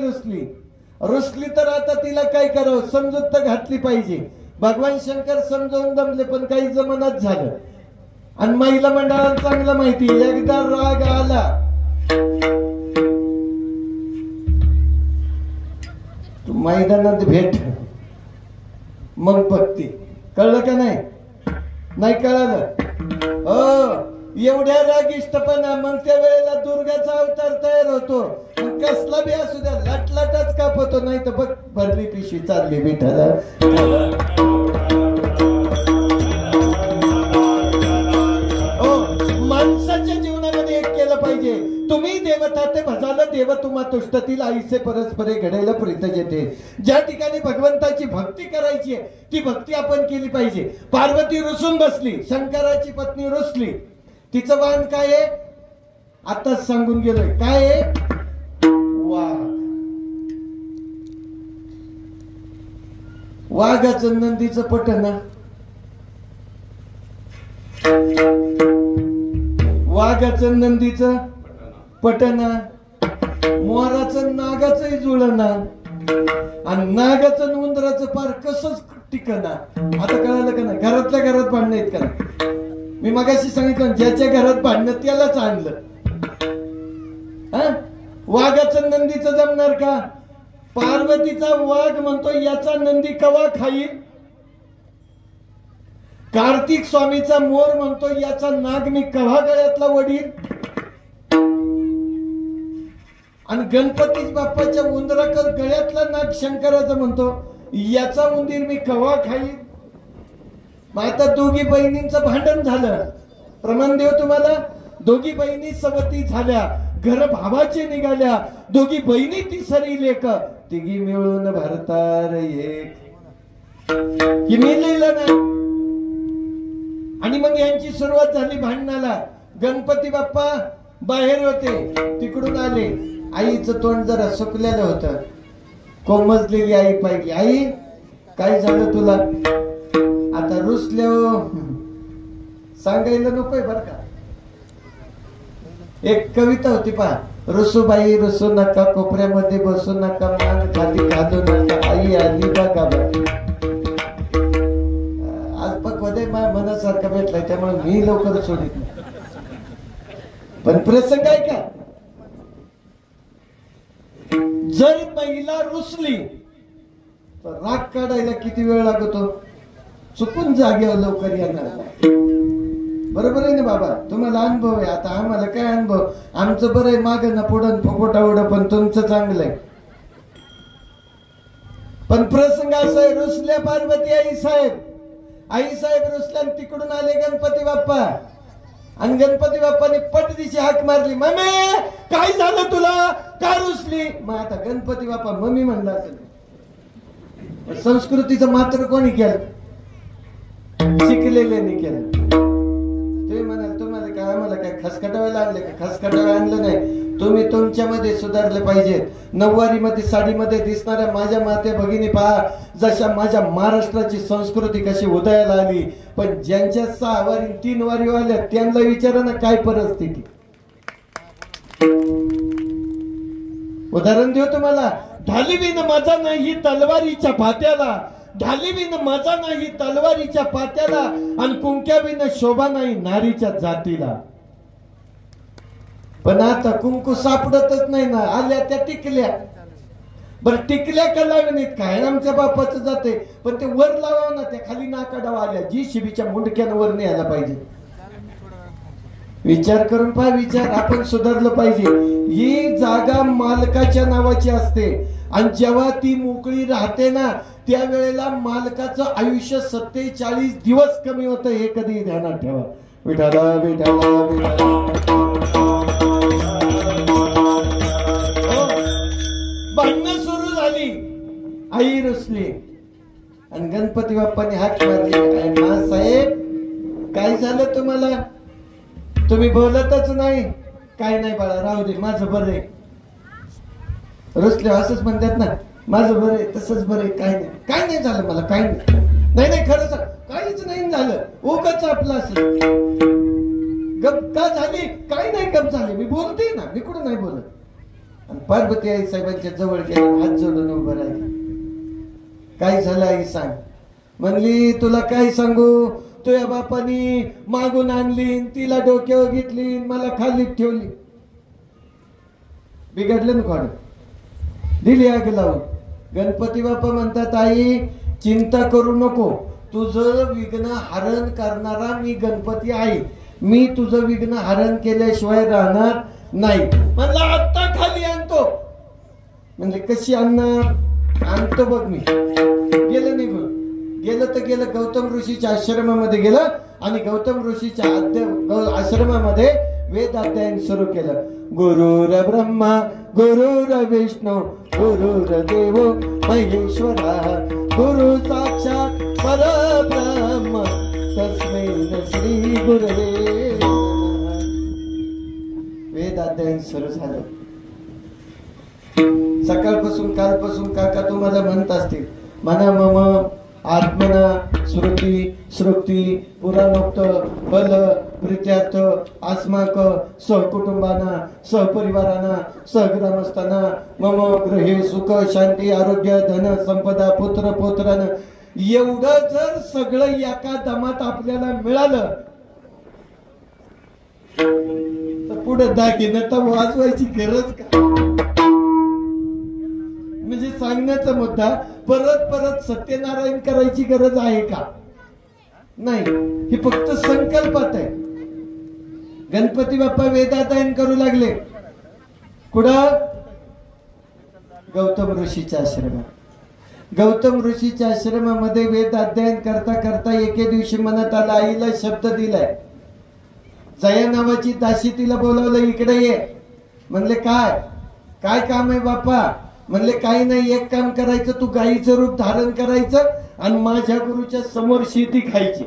रुसली तर आता तिला काय करावं? समजूत तर घातली पाहिजे. भगवान शंकर समजावून दमले, पण काही जमनाच झालं. आणि महिला मंडळाला चांगलं माहिती, एकदा राग आला तू मैदानात भेट, मग बघते. कळलं का नाही? नाही कळालं? एवढ्या रागिष्टपणा, मग त्या वेळेला दुर्गाचा अवतार तयार होतो. कसला बी असू द्या, लटलटच कापतो, नाही तर बघ भरली पिशवी चालली विठाला. तुष्टतील आईसे परस्परे घडेल प्रीत जेथे. ज्या ठिकाणी भगवंताची भक्ती करायची आहे ती भक्ती आपण केली पाहिजे. पार्वती रुसून बसली, शंकराची पत्नी रुसली. तिचं वाण काय आहे आताच सांगून गेलोय. काय आहे? वाघ. वाघाचं नंदीचं पटना, वाघाचं नंदीचं पटना, मोराचं नागाचंही जुळना आणि नागाचं उंदराचं पार कसंच टिकना. आता कळालं का नाही? घरातल्या घरात भांडणं आहेत का? मी मगाशी सांगितलं ज्याच्या घरात भांडणं त्यालाच आणलं. वाघाचं नंदीचं जमणार का? पार्वतीचा वाघ म्हणतो याचा नंदी कवा खाईल. कार्तिक स्वामीचा मोर म्हणतो याचा नाग मी कवा गळ्यातला वडील. आणि गणपती बाप्पाच्या उंदराकर गळ्यातला नाग शंकराचा म्हणतो याचा उंदीर मी कवा खाईल. मग आता दोघी बहिणींचं भांडण झालं. प्रमाण देव तुम्हाला. दोघी बहिणी सवती झाल्या, घर भावाचे निघाल्या. दोघी बहिणी तिसरी लेक, तिघी मिळून भरतार एक. ही मी लिहिलं नाही. आणि मग यांची सुरुवात झाली भांडणाला. गणपती बाप्पा बाहेर होते, तिकडून आले. आईचं तोंड जरा सुकलेलं होतं. कोमजलेली आई पाहिली. आई काय झालं तुला? आता रुसले हो, सांगायला नकोय बर का. एक कविता होती पहा. रुसूबाई रुसू नका, कोपऱ्यामध्ये बसू नका, मान खाली घालू नका, आई आली बघा बघा. आज पक्वदे माझ्या मनासारखा भेटलाय त्यामुळे मी लवकर सोडित नाही. पण प्रसंग आहे का? जर महिला रुसली तर राग काढायला किती वेळ लागतो? चुकून जागेवर लवकर येणार. बरोबर आहे ना बाबा? तुम्हाला अनुभव आहे. आता आम्हाला काय अनुभव? आमचं बरं आहे मागं ना पुढं फोपोटावडं, पण तुमचं चांगलं आहे. पण प्रसंग असा आहे, रुसल्या पार्वती आई साहेब. आई साहेब रुसल्या, तिकडून आले गणपती बाप्पा. आणि गणपती बाप्पाने पटदिशी हाक मारली, मम्मी काय झालं तुला? का रुसली? मग आता गणपती बाप्पा मम्मी म्हणला असेल. संस्कृतीचं मात्र कोणी केलं? शिकलेल्यानी केलं. तुम्ही म्हणाल तुम्हाला काय आम्हाला काय खसखटावायला आणले का? खसखटावा आणलं नाही. तुम्ही तुमच्यामध्ये सुधारले पाहिजेत. नऊवारीमध्ये साडीमध्ये दिसणाऱ्या माझ्या माते भगिनी पहा, जशा माझ्या महाराष्ट्राची संस्कृती कशी उदयाला आली. पण ज्यांच्या 6 वारी 3 वारी आल्या त्यांना विचारा ना काय परिस्थिती. उदाहरण देऊ तुम्हाला. ढालीविन मजा नाही तलवारीच्या पात्याला, ढालीविन मजा नाही तलवारीच्या पात्याला, आणि कुंक्याविन शोभा नाही नारीच्या जातीला. पण आता कुंकू सापडतच नाही ना. आल्या त्या टिकल्या. बर टिकल्या का लावणीत काय आमच्या बापाचं जाते. पण ते वर लावा ना, त्या खाली नाकाडावा आल्या. जी शिबीच्या मुंडक्यानं वर न्यायला पाहिजे. विचार करून पहा. विचार. आपण सुधारलं पाहिजे. ही जागा मालकाच्या नावाची असते आणि जेव्हा ती मोकळी राहते ना त्यावेळेला मालकाचं आयुष्य 47 दिवस कमी होतं. हे कधी ध्यानात ठेवा. विठाला विठाला भांडणं सुरू झाली. आई रुसली आणि गणपती बाप्पाने हाक मारली, मा साहेब काय झालं तुम्हाला? तुम्ही बोलतच नाही. काय नाही बाळा, राहू दे, माझं बरं आहे. रुसले असंच म्हणतात ना, माझं बरं आहे, तसंच बरं आहे, काय नाही, काय नाही झालं मला, काय नाही. नाही नाही खरं सांग, काहीच नाही झालं. उगाच आपलं असं गप का झाली? काय नाही गप झाली. मी बोलते ना, मी कुठं नाही बोलत. आणि पार्वती आई साहेबांच्या जवळ गेले, हात जोडून उभं राहिले. काय झालं आई सांग? म्हणली तुला काय सांगू, तुझ्या बापानी मागून आणली, तिला डोक्यावर घेतली, मला खाली ठेवली. बिघडलं ना कोण? दिली आग लावून. गणपती बाप्पा म्हणतात आई चिंता करू नको, तुझं विघ्न हरण करणारा मी गणपती आहे. मी तुझं विघ्न हरण केल्याशिवाय राहणार नाही. म्हणलं आत्ता खाली आणतो. म्हणजे कशी आणणार? आणतो बघ मी. गेलं निघून. गेलं तर गेलं, गौतम ऋषीच्या आश्रमामध्ये गेलं आणि गौतम ऋषीच्या आश्रमामध्ये वेद अध्ययन सुरू केलं. गुरुर ब्रह्मा गुरुर विष्णू गुरुर्देव महेश्वरा गुरु साक्षात परब्रह्म तस्मै श्री गुरवे. वेद अध्ययन सुरू झालं. सकाळपासून कालपासून काका तुम्हाला म्हणत असतील मना मम आत्मना श्रुती पुराणोक्त फल प्रित्यार्थ आस्माक सहकुटुंबाना सहपरिवाराना सहग्रामस्थाना मम गृहे सुख शांती आरोग्य धन संपदा पुत्र पौत्रान एवढं जर सगळं एका दमात आपल्याला मिळालं तर पुढे दागिनं तर वाजवायची गरज का? म्हणजे सांगण्याचा मुद्दा परत परत सत्यनारायण करायची गरज आहे का? नाही. ही फक्त संकल्पात आहे. गणपती बाप्पा वेदाध्ययन करू लागले. कुठं? गौतम ऋषीच्या आश्रमात. गौतम ऋषीच्या आश्रमामध्ये वेद अध्ययन करता करता एके दिवशी मनात आला आईला शब्द दिलाय. जया नावाची दासी तिला बोलावलं इकडे ये. म्हणले काय काय काम आहे बाप्पा? म्हणले काही नाही एक काम करायचं तू गाईचं रूप धारण करायचं आणि माझ्या गुरुच्या समोर शेती खायची.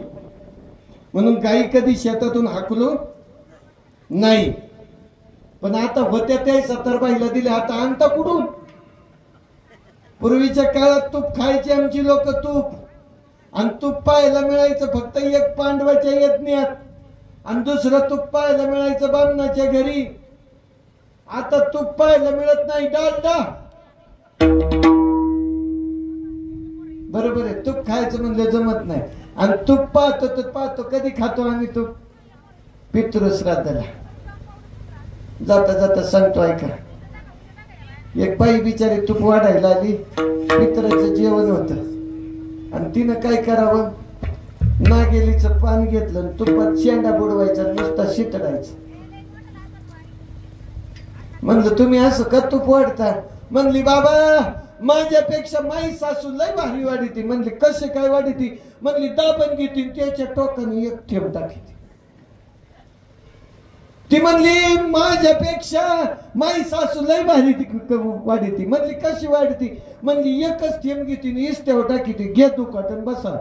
म्हणून गाई कधी शेतातून हाकलू नाही. पण आता होत्या त्या 70 बाईला दिले आता आणता कुठून? पूर्वीच्या काळात तूप खायचे आमची लोक तूप आणि तूप पाहायला मिळायचं फक्त एक पांडवाच्या यज्ञात आणि दुसरं तूप पाहायला मिळायचं बामणाच्या घरी. आता तूप पाहायला मिळत नाही डालडा. बरोबर आहे. तूप खायचं म्हणलं जमत नाही आणि तूप पाहतो तर पाहतो कधी खातो आम्ही तूप? पितृश्राद्धाला जाता जाता सांगतो ऐका. एक बाई बिचारी तूप वाढायला आली. पितराचं जेवण होत आणि तिनं काय करावं नागेलीचं पान घेतलं तुपात शेंडा बुडवायचा नुसता शितडायचा. म्हणलं तुम्ही असं का तूप वाढता? म्हणली बाबा माझ्यापेक्षा माई सासू लय भारी वाढीती. म्हणली कसे काय वाढीती? म्हणली दाबण घेती त्याच्या टोकाने एक थेंब टाकीती. ती म्हणली माझ्यापेक्षा माई सासू लय भारी वाढीती. म्हणली कशी वाढती? म्हणली एकच थेंब घेती इस्त्यावर टाकीती. घे दुकाटन बसा.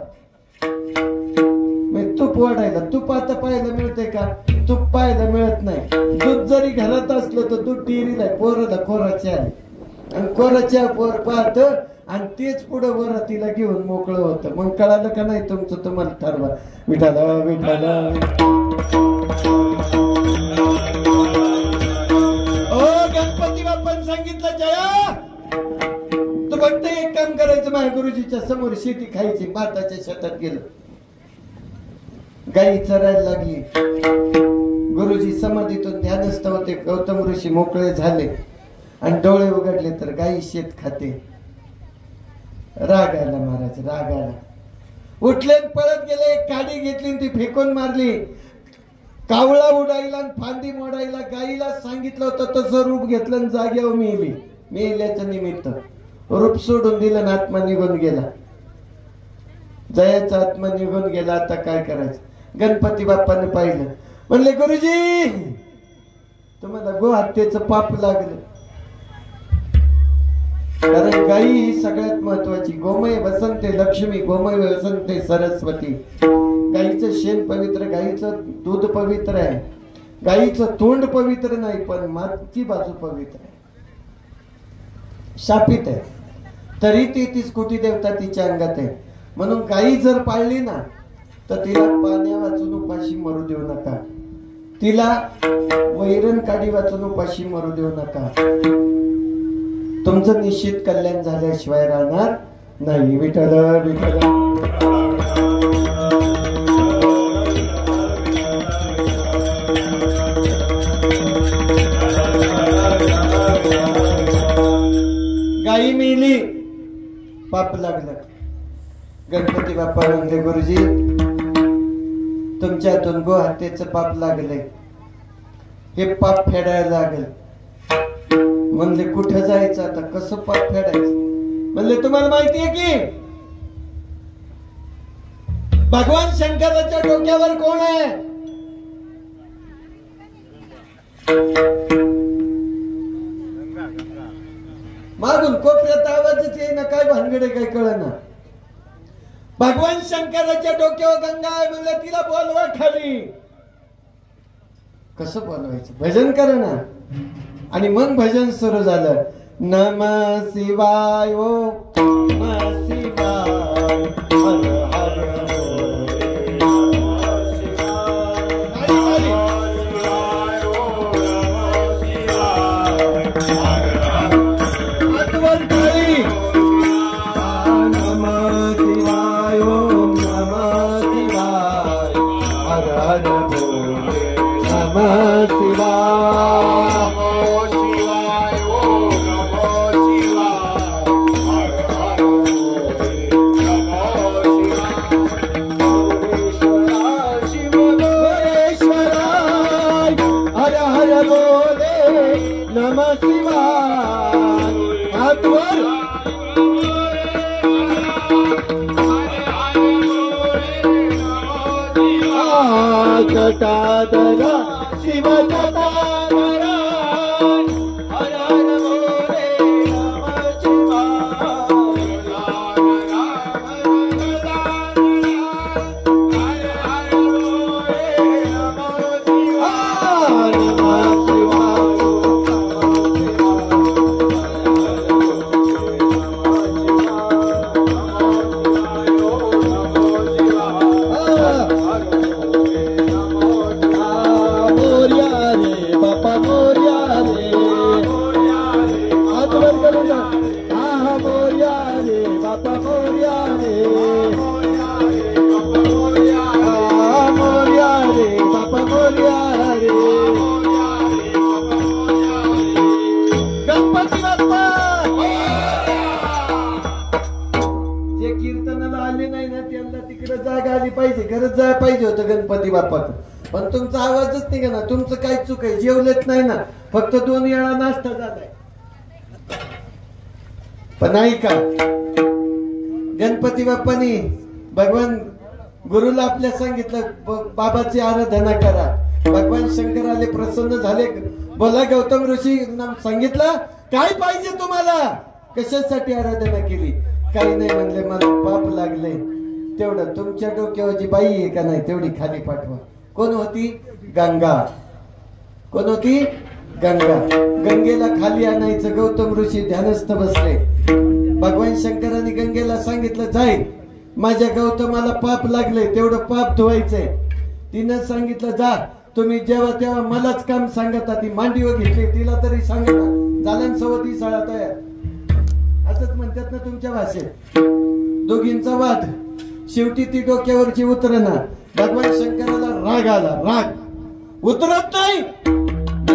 तूप वाढायला तूप आता पाहायला मिळते का? तूप पाहायला मिळत नाही. दूध जरी घरात असलं तर दूध डेअरीला पोराला कोराच्या आणि कोराच्या पोर पाहत आणि तेच पुढे वरातीला घेऊन मोकळं होतं. मग कळालं का नाही तुमचं तुम्हाला ठरवा. विठाला विठाला ओ गणपती बाप्पांनी सांगितलं जया तू फक्त एक काम करायचं माझ्या गुरुजीच्या समोर शेती खायची. भाताच्या शेतात गेलं गाई चरायला लागली. गुरुजी समाधीतून ध्यानस्थ होते. गौतम ऋषी मोकळे झाले आणि डोळे उघडले तर गाई शेत खाते. राग आला महाराज राग आला. उठले पळत गेले. एक काडी घेतली ती फेकून मारली. कावळा उडायला आणि फांदी मोडायला गाईला सांगितलं होतं तसं रूप घेतलं आणि जाग्यावर मेली. मेल्याचं निमित्त रूप सोडून दिलं आणि आत्मा निघून गेला. जयाचा आत्मा निघून गेला. आता काय करायचं? गणपती बाप्पाने पाहिलं. म्हणले गुरुजी तुम्हाला गो हत्येचं पाप लागलं. कारण गाई ही सगळ्यात महत्वाची. गोमय वसंते लक्ष्मी गोमय वसंते सरस्वती. गाईचं शेण पवित्र गाईचं दूध पवित्र आहे. गाईचं तोंड पवित्र नाही पण मागची बाजू पवित्र आहे. शापित आहे तरी 33 कोटी देवता तिच्या अंगात आहे. म्हणून गाई जर पाळली ना तर तिला पाण्या वाचून उपाशी मरू देऊ नका. तिला वैरण काडी वाचून उपाशी मरू देऊ नका. तुमचं निश्चित कल्याण झाल्याशिवाय राहणार नाही. विठ्ठल विठ्ठल गाई मेली पाप लागलं. गणपती बाप्पा म्हणले गुरुजी तुमच्या हातून गो हत्येचं पाप लागलंय. हे पाप फेडायला लागेल. म्हणले कुठं जायचं आता? कसं पाप फेडायचं? म्हणले तुम्हाला माहितीये की भगवान शंकराच्या डोक्यावर कोण आहे? मागून कोपऱ्यात आवाजच येईना, काय भानगडे काय कळना. भगवान शंकराच्या डोक्यावर गंगा आहे म्हणलं, तिला बोलवा खाली. कसं बोलवायचं? भजन कर ना. आणि मग भजन सुरू झालं. नमः शिवाय ओ नमः शिवाय हर हर जटाधरा शिव जटाधरा हर हर बोले नमः शिवाय हर हर बोले नमः शिवाय नमः पाहिजे होतं गणपती बाप्पाचं, पण तुमचा आवाजच नाही ना. तुमचं काय चूक आहे? जेवलेच नाही ना, फक्त 2 वेळा नाश्ता झालाय. पण नाही का, गणपती बाप्पानी भगवान गुरुला आपल्या सांगितलं बाबाची आराधना करा. भगवान शंकर आले, प्रसन्न झाले. बोला गौतम ऋषी सांगितलं काय पाहिजे तुम्हाला? कशासाठी आराधना केली? काही नाही म्हणले, मला पाप लागले. तेवढं तुमच्या डोक्यावर जी बाई आहे का नाही तेवढी खाली पाठवा. कोण होती? गंगा. कोण होती? गंगा. गंगेला खाली आणायचं. गौतम ऋषी ध्यानस्थ बसले. भगवान शंकरांनी गंगेला सांगितलं, जाय माझ्या गौतमाला पाप लागले, तेवढं पाप धुवायचंय. तिनं सांगितलं, जा तुम्ही जेव्हा तेव्हा मलाच काम सांगता. ती मांडीवर घेतली, तिला तरी सांगता. झालं सवती साळा तयार, असंच म्हणतात ना तुमच्या भाषेत. दोघींचा वाद. शेवटी ती डोक्यावरची उतरना. भगवान शंकराला राग आला. राग उतरत नाही,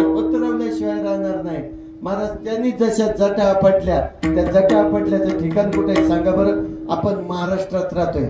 उतरवल्याशिवाय राहणार नाही. महाराज त्यांनी जशा जटा आपटल्या, त्या जटा आपटल्याचं ठिकाण कुठे आहे सांगा बरं? आपण महाराष्ट्रात राहतोय.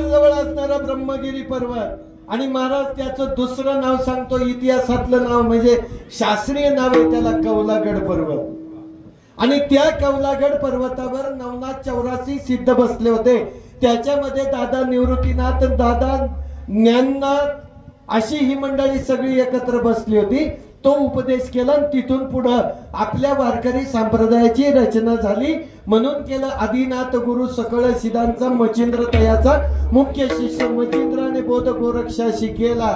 जवळ असणारा ब्रह्मगिरी पर्वत. आणि महाराज त्याचं दुसरं नाव सांगतो, इतिहासातलं नाव म्हणजे शास्त्रीय नाव आहे त्याला, कौलागड पर्वत. आणि त्या कौलागड पर्वतावर नवनाथ 84 सिद्ध बसले होते. त्याच्यामध्ये दादा निवृत्तीनाथ, दादा ज्ञाननाथ अशी ही मंडळी सगळी एकत्र बसली होती. तो उपदेश केला. तिथून पुढे आपल्या वारकरी संप्रदायाची रचना झाली. म्हणून केलं आदिनाथ गुरु सकळ सिद्धांचा मचिंद्र तयाचा मुख्य शिष्य. मचिंद्राने बोध गोरक्षाशी केला.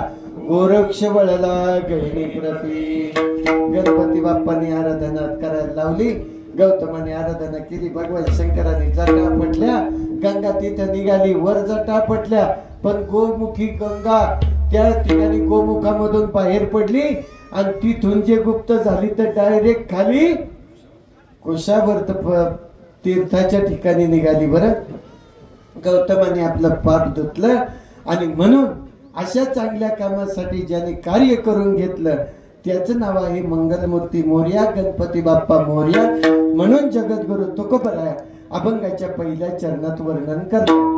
गोरक्ष वळला गहिणी प्रती. गणपती बाप्पांनी आराधना करायला लावली. गौतमाने आराधना केली, भगवान शंकराने जटा पटल्या, गंगा तिथं निघाली, वर जटा पटल्या, पण गोमुखी गंगा त्या ठिकाणी गोमुखामधून बाहेर पडली आणि तिथून जे गुप्त झाली तर डायरेक्ट खाली कुशावर्त तीर्थाच्या ठिकाणी निघाली. बरं, गौतमाने आपलं पाप धुतलं आणि म्हणून अशा चांगल्या कामासाठी ज्याने कार्य करून घेतलं त्याचं नाव आहे मंगलमूर्ती मोरया, गणपती बाप्पा मोरया. म्हणून जगद्गुरु तुकोबराय अभंगाच्या पहिल्या चरणात वर्णन करतात.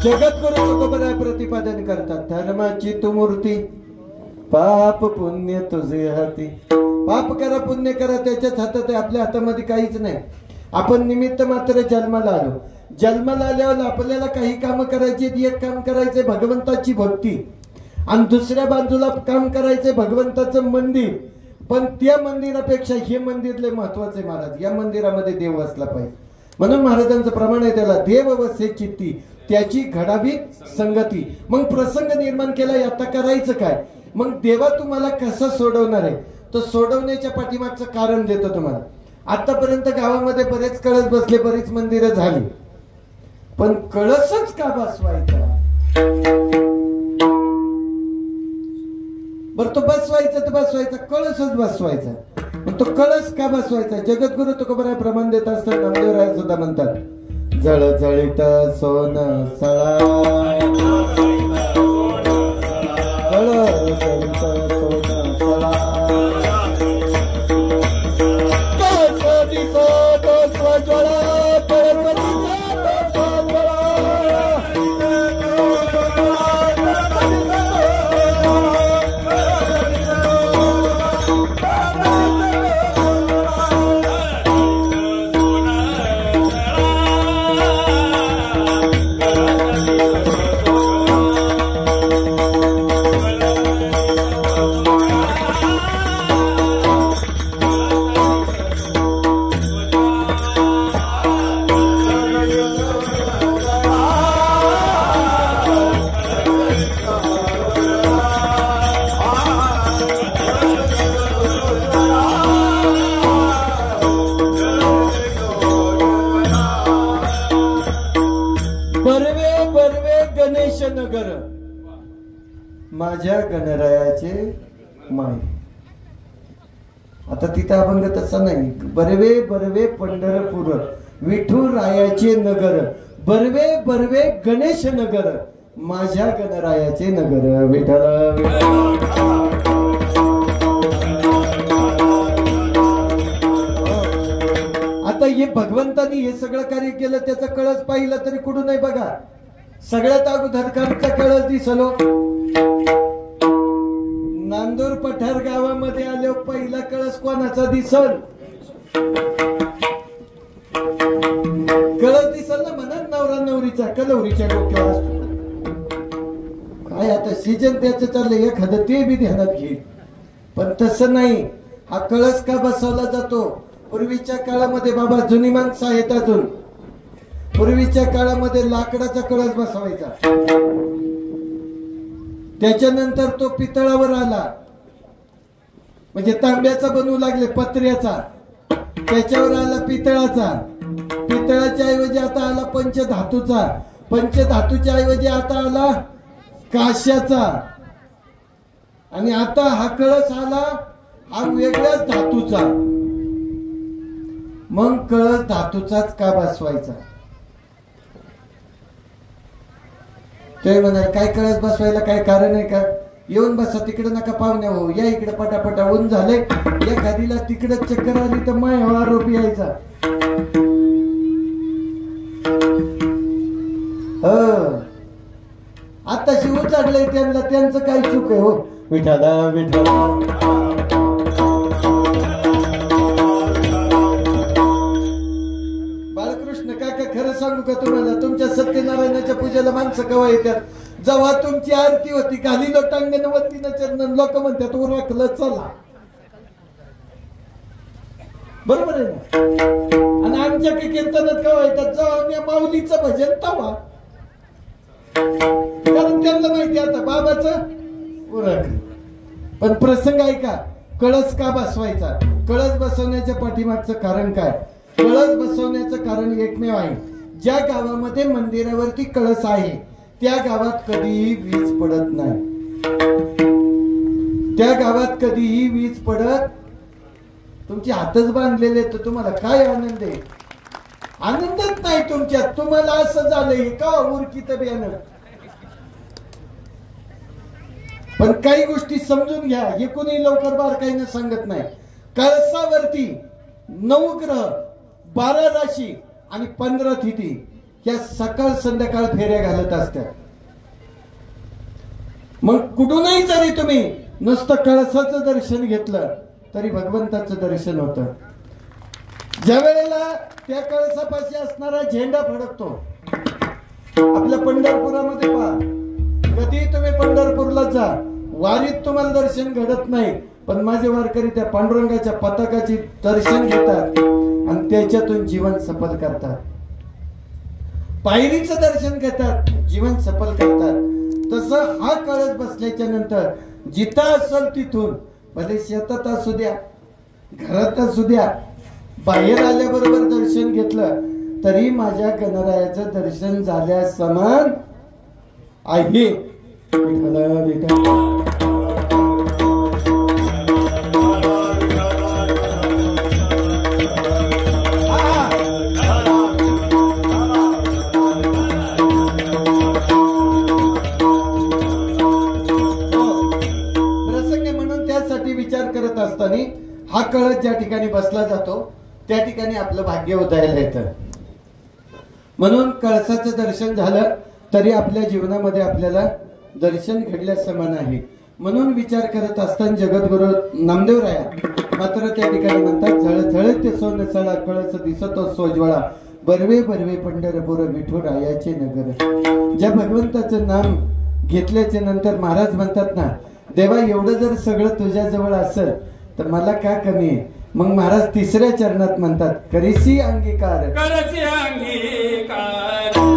जगद्गुरु तुकोबराय प्रतिपादन करतात, धर्माची तू मूर्ती, पाप पुण्य तुझे हाती. पाप करा पुण्य करा त्याच्याच हातात आहे, आपल्या हातामध्ये काहीच नाही. आपण निमित्त मात्र जन्माला आलो. जन्माला आल्यावर आपल्याला काही काम करायची. एक काम करायचे भगवंताची भक्ती आणि दुसऱ्या बाजूला काम करायचे भगवंताचं मंदिर. पण त्या मंदिरापेक्षा हे मंदिर लय महत्वाचे महाराज. या मंदिरामध्ये देव असला पाहिजे. म्हणून महाराजांचं प्रमाण आहे त्याला देव वसे चित्ती, त्याची घडावी संगती. मग प्रसंग निर्माण केला, आता करायचं काय? मग देवा तुम्हाला कसं सोडवणार आहे तर सोडवण्याच्या पाठीमागचं कारण देतो तुम्हाला. आतापर्यंत गावामध्ये बरेच कळस बसले, बरीच मंदिरं झाली, पण कळसच का बसवायचा? बरं तो बसवायचा तर बसवायचा, कळसच बसवायचा. तो कळस का बसवायचा? जगद्गुरु तुकोबराय प्रमाण देत असतात. नामदेवराय सुद्धा म्हणतात, जळजळीत सोन सळा, जळजळीत सोन सळा, गणपतीचा तो स्वज्वळा, गणपतीचा तो स्वज्वळा. नगर माझ्या गणरायाचे माय. आता तिथं अभंग तसा नाही. बरवे बरवे पंढरपूर विठू रायाचे नगर, बरवे बरवे गणेश नगर माझ्या गणरायाचे नगर विठ्ठल आता हे भगवंतानी हे सगळं कार्य केलं, त्याचा कळस पाहिलं तरी कुठून नाही बघा. सगळ्यात अगोदर कालचा कळस दिसलो नांदूर पठार गावामध्ये आलो. पहिला कळस कोणाचा दिसल? कळस दिसल ना म्हणा नवरा नवरीचा कलवरीच्या डोक्यावर असतो. काय आता सीजन त्याचं चाललंय, एखादं ते बी ध्यानात घेईल. पण तसं नाही. हा कळस का बसवला जातो? पूर्वीच्या काळामध्ये बाबा जुनी माणसं आहेत अजून. पूर्वीच्या काळामध्ये लाकडाचा कळस बसवायचा, त्याच्यानंतर तो पितळावर आला, म्हणजे तांब्याचा बनवू लागले, पत्र्याचा, त्याच्यावर आला पितळाचा, पितळाच्या ऐवजी आता आला पंचधातूचा, पंचधातूच्या ऐवजी आता आला काश्याचा, आणि आता हा कळस आला हा वेगळ्याच धातूचा. मग कळस धातूचाच का बसवायचा? ते म्हणाल काय कळस बसवायला काय कारण आहे का? येऊन बसा तिकडे, नका पाहुण्या हो, या इकडे पटापटा ऊन झाले. या खादीला तिकडे चक्कर आली तर माय आरोप यायचा. आता शिव चढलंय त्यांना, त्यांचं काय चूक आहे हो? विठाला विठाला खरं सांगू का तुम्हाला, तुमच्या सत्यनारायणाच्या पूजेला माणसं केव्हा येतात? जेव्हा तुमची आरती होती, खाली लोटांगण वतीनं चरण, लोक म्हणतात उरकलं चला. बरोबर आहे ना? आणि आमच्या कीर्तनात केव्हा येतात? जेव्हा माऊलीचं भजन तवा, कारण त्यांना माहिती आता बाबाचं उरक. पण प्रसंग ऐका, कळस का बसवायचा? कळस बसवण्याच्या पाठीमागचं कारण काय? कळस बसवण्याचं कारण एकमेव आहे. ज्या गावामध्ये मंदिरावरती कळस आहे त्या गावात कधीही वीज पडत नाही. त्या गावात कधीही वीज पडत. तुमचे हातच बांधलेले तर तुम्हाला काय आनंद आहे? आनंदच नाही तुमच्यात. तुम्हाला असं झालंय का उरकीत बियाणं? पण काही गोष्टी समजून घ्या, हे कोणी लवकर बारकाईनं सांगत नाही. कळसावरती 9 ग्रह, 12 राशी आणि 15 तिथी या सकाळ संध्याकाळ फेऱ्या घालत असतात. मग कुठूनही जरी तुम्ही नुसतं कळसाचं दर्शन घेतलं तरी भगवंताचं दर्शन होतं. ज्या वेळेला त्या कळसापाशी असणारा झेंडा फडकतो, आपल्या पंढरपुरामध्ये पहा, कधी तुम्ही पंढरपूरला जा, वारीत तुम्हाला दर्शन घडत नाही, पण माझे वारकरी त्या पांडुरंगाच्या पताकाची दर्शन घेतात आणि त्याच्यातून जीवन सफल करतात. पायरीचं दर्शन घेतात, जीवन सफल करतात. तसं हा कळस बसल्याच्या नंतर जिथं असेल तिथून, भले शेतात असू द्या, घरात असू द्या, बाहेर आल्याबरोबर दर्शन घेतलं तरी माझ्या गणरायाचं दर्शन झाल्या समान आहे. विचार करत असताना हा कळस ज्या ठिकाणी बसला जातो त्या ठिकाणी आपलं भाग्य उदयाला येतं. म्हणून कळसाचं दर्शन झालं तरी आपल्या जीवनामध्ये आपल्याला दर्शन घडल्या समान आहे. म्हणून विचार करत असताना जगद्गुरु नामदेवराया मात्र त्या ठिकाणी म्हणतात, झळझळ ते सोन सळा कळस दिसतो सोज्वळा, बरवे बरवे पंढरपूर विठुरायाचे नगर. ज्या भगवंताचं नाम घेतल्याच्या नंतर महाराज म्हणतात ना, देवा एवढं जर सगळं तुझ्या जवळ असेल तर मला का कमी आहे? मग महाराज तिसऱ्या चरणात म्हणतात, करीसी अंगीकार,
करसी अंगीकार.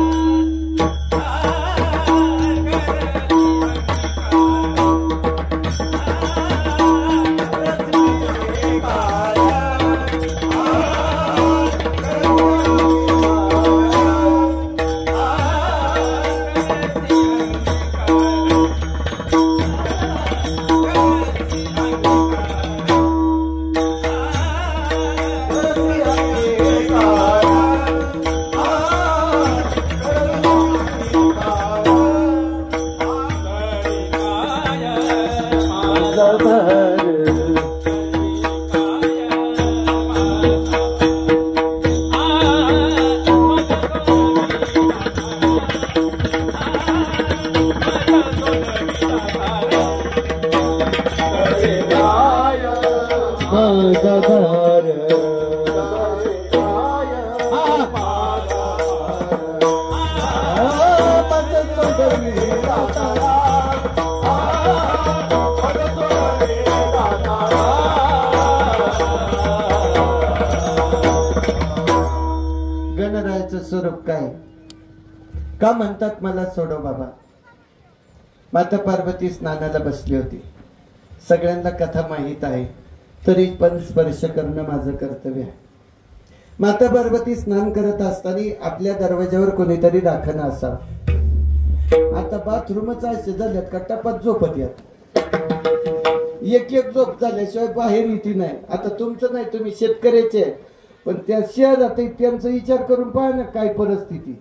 गणरायाचं स्वरूप काय? का म्हणतात मला सोडो बाबा? माता पार्वती स्नानाला बसली होती. सगळ्यांना कथा माहीत आहे, तरी पण स्पर्श करणं माझं कर्तव्य आहे. माता पार्वती स्नान करत असताना आपल्या दरवाज्यावर कोणीतरी राखण असावं. आता बाथरूमच असे झाल्यात का टपात झोपत यात. एक एक झोप झाल्याशिवाय बाहेर येते नाही. आता तुमचं नाही, तुम्ही शेतकऱ्याचे, पण त्या शहरात त्यांचा विचार करून पहा ना काय परिस्थिती.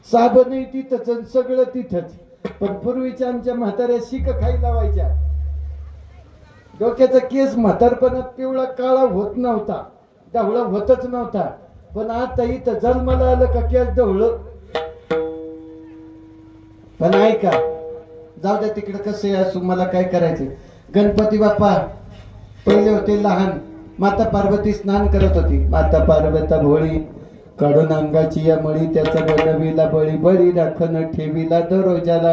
साबणही तिथंच, सगळं तिथंच. पण पूर्वीच्या आमच्या म्हाताऱ्या शिक खाई लावायच्या. डोक्याचा केस म्हातारपणात पिवळा काळा होत नव्हता, ढवळा होतच नव्हता. पण आता इथं जन्माला आलं का केस ढवळ. पण ऐका, जाऊ द्या तिकडे कसं असू, मला काय करायचं. गणपती बाप्पा पहिले होते लहान. माता पार्वती स्नान करत होती. माता पार्वता भोळी काढून अंगाची या मळी, त्याचा बनविला बळी बळी राखण ठेविला दरवाजाला.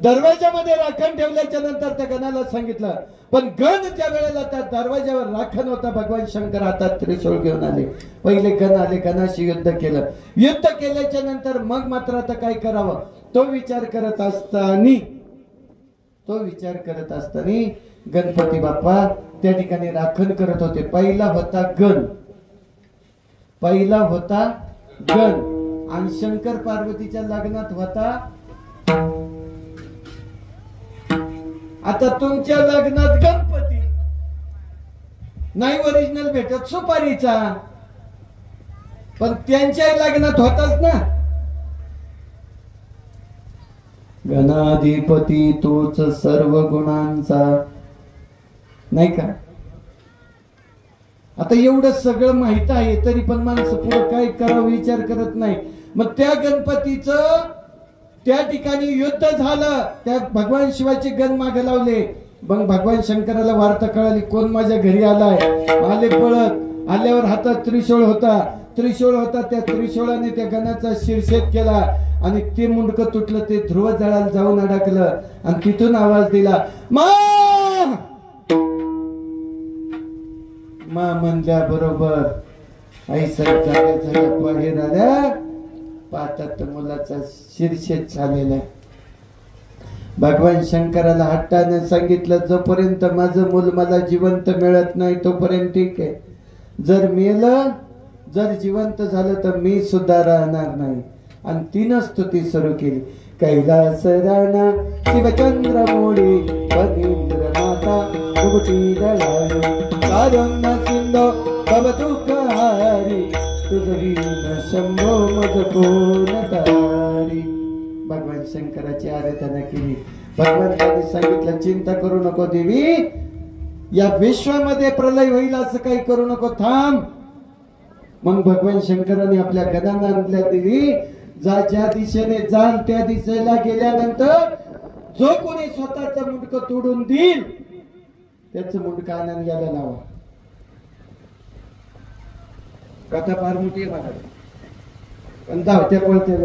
दरवाजामध्ये राखण ठेवल्याच्या नंतर त्या गणाला सांगितलं. पण गण त्या वेळेला त्या दरवाजावर राखण होता. भगवान शंकर हातात त्रिशूळ घेऊन आले. पहिले गण आले, गणाशी युद्ध केलं. युद्ध केल्याच्या नंतर मग मात्र आता काय करावं तो विचार करत असताना गणपती बाप्पा त्या ठिकाणी राखण करत होते. पहिला होता गण आणि शंकर पार्वतीच्या लग्नात होता. आता तुमच्या लग्नात गणपती नाही ओरिजिनल भेटत सुपारीचा, पण त्यांच्या लग्नात होताच ना. गणाधिपती तोच सर्व गुणांचा, नाही का? आता एवढं सगळं माहित आहे तरी पण माणसं पुढे काय करावं विचार करत नाही. मग त्या गणपतीचं त्या ठिकाणी युद्ध झालं. त्या भगवान शिवाचे गण मागे लावले. मग भगवान शंकराला वार्ता कळाली, कोण माझ्या घरी आलाय. आले पळत. आल्यावर हातात त्रिशूळ होता. त्या त्रिशूळाने त्या गणाचा शिरछेद केला आणि ते मुंडकं तुटलं. ते ध्रुव जळाला जाऊन अडकलं आणि तिथून आवाज दिला, मा म्हणल्या बरोबर ऐसा जाग्या बाहेर आल्या. पाहतात मुलाचा शिरछेद झालेला आहे. भगवान शंकराला हट्टाने सांगितलं, जोपर्यंत माझं मूल मला जिवंत मिळत नाही तोपर्यंत ठीक आहे. जर मेलं, जर जिवंत झालं तर मी सुद्धा राहणार नाही. आणि तिनं स्तुती सुरू केली. कैलास राणा शिवचंद्र मोडी पनींद्र माता दुगटी दळारी कारुण्य सिंधो भव दुःखहारी तुझी न शंभो मज कोण तारी. भगवान शंकराची आराधना केली. भगवंतांनी सांगितलं, चिंता करू नको देवी, या विश्वामध्ये प्रलय होईल असं काही करू नको, थांब. मग भगवान शंकराने आपल्या गणांना आणल्या दिली. ज्या दिशेने जाल त्या दिशेला गेल्यानंतर जो कोणी स्वतःचं मुंडकं तोडून देईल त्याचं मुंडकं आणून याला लावा. कथा फार मोठी आहे माझ्या, पण धावत्या पळते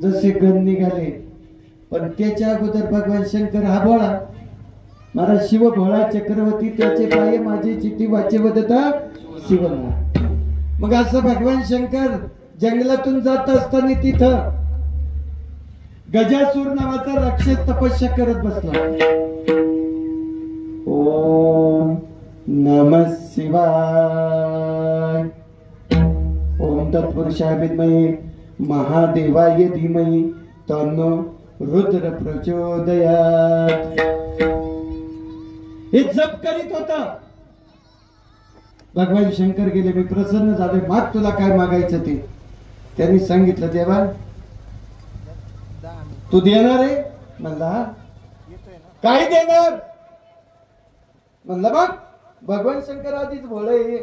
जसे गण निघाले. पण त्याच्या अगोदर भगवान शंकर हा भोळा, महाराज शिव भोळा चक्रवर्ती, त्याचे पाय माझी चिठी वाचे वदता शिवना. मग असं भगवान शंकर जंगलातून जात असताना तिथं गजासूर नावाचा राक्षस तपस्या करत बसला. ओम नमः शिवाय. ओम तत्पुरुषाय विद्महे महादेवाय धीमहि तन्नो रुद्र प्रचोदयात्. हे जप करीत होता. भगवान शंकर गेले, मी प्रसन्न झाले, माग तुला काय मागायचं ते. त्यांनी सांगितलं, देवा तू देणार आहे? म्हणला काय देणार म्हणलं मग भगवान शंकर आधीच भोळे.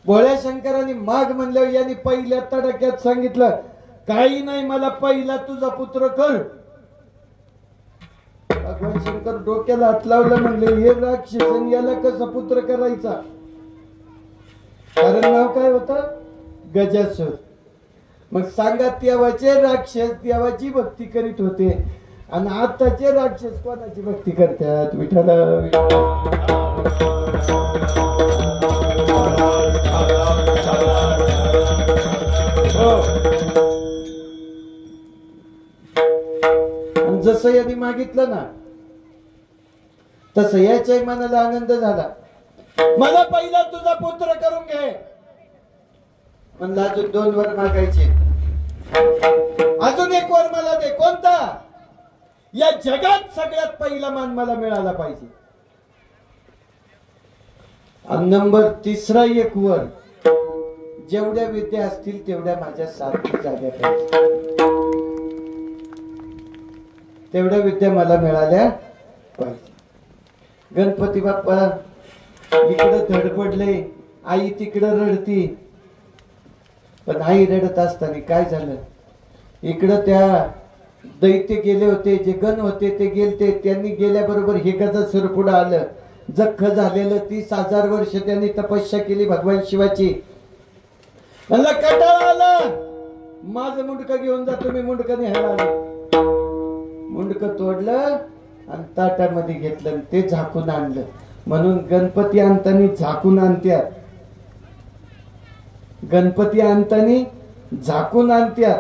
भोळ्या शंकरांनी माग म्हणल्यावर यांनी पहिल्या तडक्यात सांगितलं काही नाही मला पहिला तुझा पुत्र कर. भगवान शंकर डोक्याला हात लावलं म्हणले हे राक्षसन याला कसा पुत्र करायचा. कारण नाव काय होतं गजासूर. मग सांगा तेव्हाचे राक्षस देवाची भक्ती करीत होते आणि आताचे राक्षस कोणाची भक्ती करतात. विठ्ठल जसं यांनी मागितलं ना तसं याच्याही मनाला आनंद झाला. मला पहिला तुझा पुत्र करून घे म्हणलं. अजून 2 वर मागायचे. अजून 1 वर मला दे. कोणता. या जगात सगळ्यात पहिला मान मला मिळाला पाहिजे. आणि नंबर 3रा 1 वर जेवढ्या विद्या असतील तेवढ्या माझ्या सारखी झाल्या पाहिजे. तेवढ्या विद्या मला मिळाल्या पाहिजे. गणपती बाप्पा इकडं धडपडले. आई तिकडं रडती. पण आई रडत असताना काय झालं इकडं त्या दैत्य गेले होते जे गण होते ते गेलते. त्यांनी गेल्याबरोबर हे गजासूर पुढे आलं. जख्ख झालेलं 30,000 वर्ष त्यांनी तपस्या केली भगवान शिवाची. मला कंटाळा आला. माझं मुंडकं घेऊन जा तुम्ही. मुंडकं न्यायला आले. मुंडकं तोडलं आणि ताटामध्ये घेतलं ते झाकून आणलं. म्हणून गणपती आणतानी झाकून आणत्यात. गणपती आणतानी झाकून आणत्यात.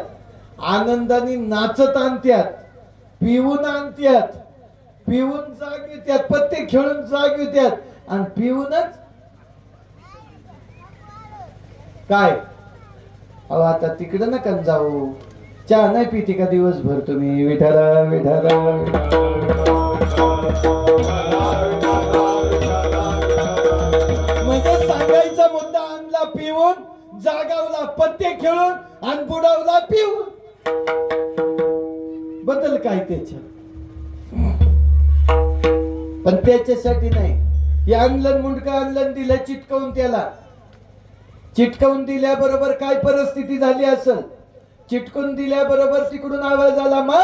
आनंदाने नाचत आणत्यात. पिऊन आणत्यात. पिऊन जाग येत्यात. पत्ते खेळून जाग येत्यात आणि पिऊनच काय. अहो आता तिकडं नका जाऊ. चहा नाही पिती का दिवसभर तुम्ही. विठाला विठाला म्हणजे सांगायचा मुद्दा आणला पिऊन, जागावला पत्ते खेळून आणि बुडावला पिऊन. बदल काय त्याच्या. पण त्याच्यासाठी नाही. हे आणलं मुंडकं आणलं दिलं चिटकवून. त्याला चिटकवून दिल्याबरोबर काय परिस्थिती झाली असेल. चिटकून दिल्याबरोबर तिकडून आवाज आला मा.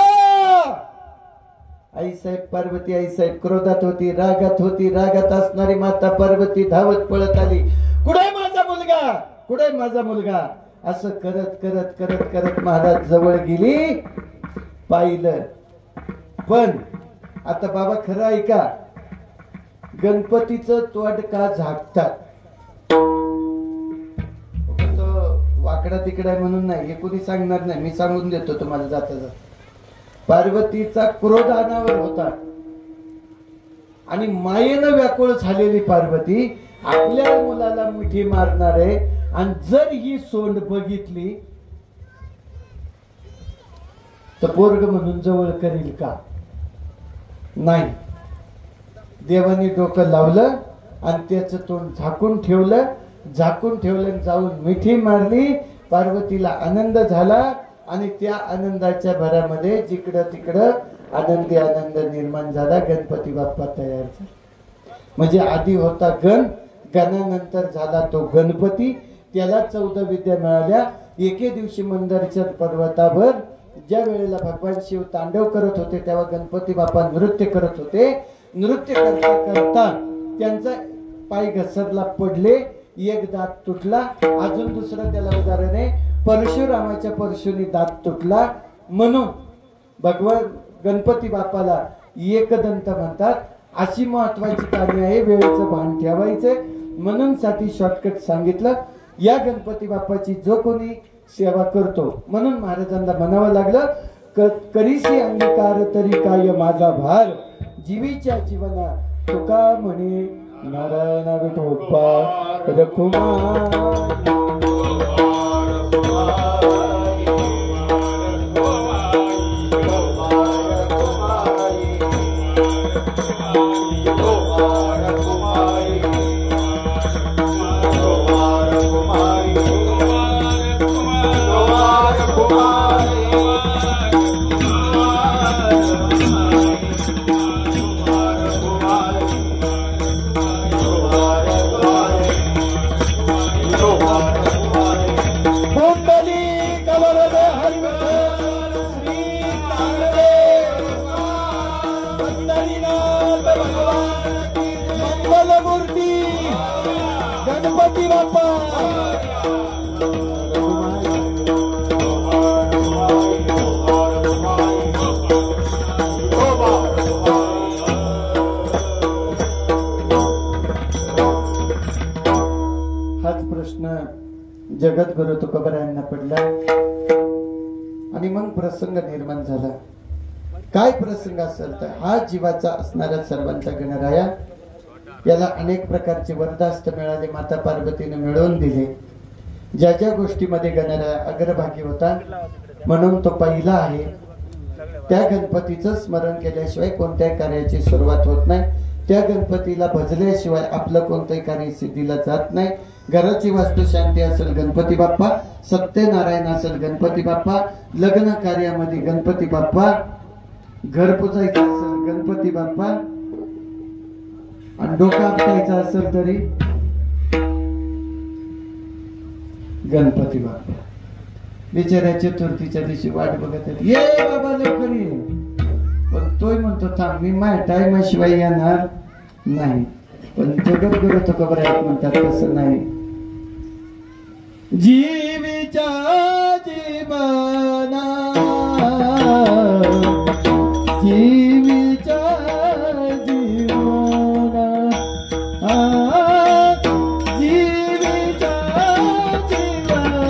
आई साहेब पार्वती आई साहेब क्रोधात होती, रागात होती. रागात असणारी माता पार्वती धावत पळत आली. कुठे माझा मुलगा, कुठे माझा मुलगा. असं करत करत करत करत महाराज जवळ गेली. पाहिलं. पण आता बाबा खरं ऐका. गणपतीचं तोंड का झाकतात. वाकडा तिकडा म्हणून नाही. हे कोणी सांगणार नाही. मी सांगून देतो तुम्हाला जाता जाता. पार्वतीचा क्रोध अनावर होता आणि मायेनं व्याकुळ झालेली पार्वती आपल्या मुलाला मिठी मारणार आहे. आणि जर ही सोंड बघितली तर पोरग म्हणून जवळ करील का. नाही. देवाने डोकं लावलं आणि त्याचं तोंड झाकून ठेवलं. झाकून ठेवलं जाऊन मिठी मारली. पार्वतीला आनंद झाला आणि त्या आनंदाच्या भरामध्ये जिकडं तिकडं आनंदी आनंद निर्माण झाला. गणपती बाप्पा तयार झाला. म्हणजे आधी होता गण, गणानंतर झाला तो गणपती. त्याला 14 विद्या मिळाल्या. एके दिवशी मंदारच्या पर्वतावर ज्या वेळेला भगवान शिव तांडव करत होते तेव्हा गणपती बाप्पा नृत्य करत होते. नृत्य करता करता त्यांचा पाय घसरला, पडले. एक दात तुटला. अजून दुसरं त्याला उदाहरण आहे परशुरामाच्या परशुनी दात तुटला. म्हणून भगवान गणपती बाप्पाला एकदंत म्हणतात. अशी महत्वाची कार्य आहे. वेळेचं भान ठेवायचं म्हणून साठी शॉर्टकट सांगितलं. या गणपती बाप्पाची जो कोणी सेवा करतो म्हणून महाराजांना म्हणावं लागलं करीसी अंगीकार तरी काय माझा भार. जीवीच्या जीवना तुका म्हणे नारायण विठोबा रखुमार. गणपती बाप्पा हाच प्रश्न जगद्गुरु तुकोबारायांना पडला आणि मग प्रसंग निर्माण झाला. काय प्रसंग असेल तर हा जीवाचा असणारा सर्वांचा गणराया याला अनेक प्रकारचे वरदास्त मिळाले. माता पार्वतीने मिळवून दिले. ज्या ज्या गोष्टीमध्ये गणराया अग्रभागी होता म्हणून तो पहिला आहे. त्या गणपतीचं स्मरण केल्याशिवाय कोणत्याही कार्याची सुरुवात होत नाही. त्या गणपतीला भजल्याशिवाय आपलं कोणतंही कार्य सिद्धीला जात नाही. घराची वास्तू शांती असेल गणपती बाप्पा, सत्यनारायण असेल गणपती बाप्पा, लग्न कार्यामध्ये गणपती बाप्पा, घर पुजायचं असेल गणपती बाप्पा, आणि डोकं आपटायचं असेल तरी गणपती बाप्पा. बिचाऱ्या चतुर्थीच्या दिवशी वाट बघत आहेत, ये बाबा लवकर ये. पण तोय म्हणतो थांब मी माझ्या टाइमाशिवाय येणार नाही. पण जगद्गुरु तुकोबाराय म्हणतात तसं नाही. जीवीच्या जीवना जीवीच्या जीवना जीवीच्या जीवना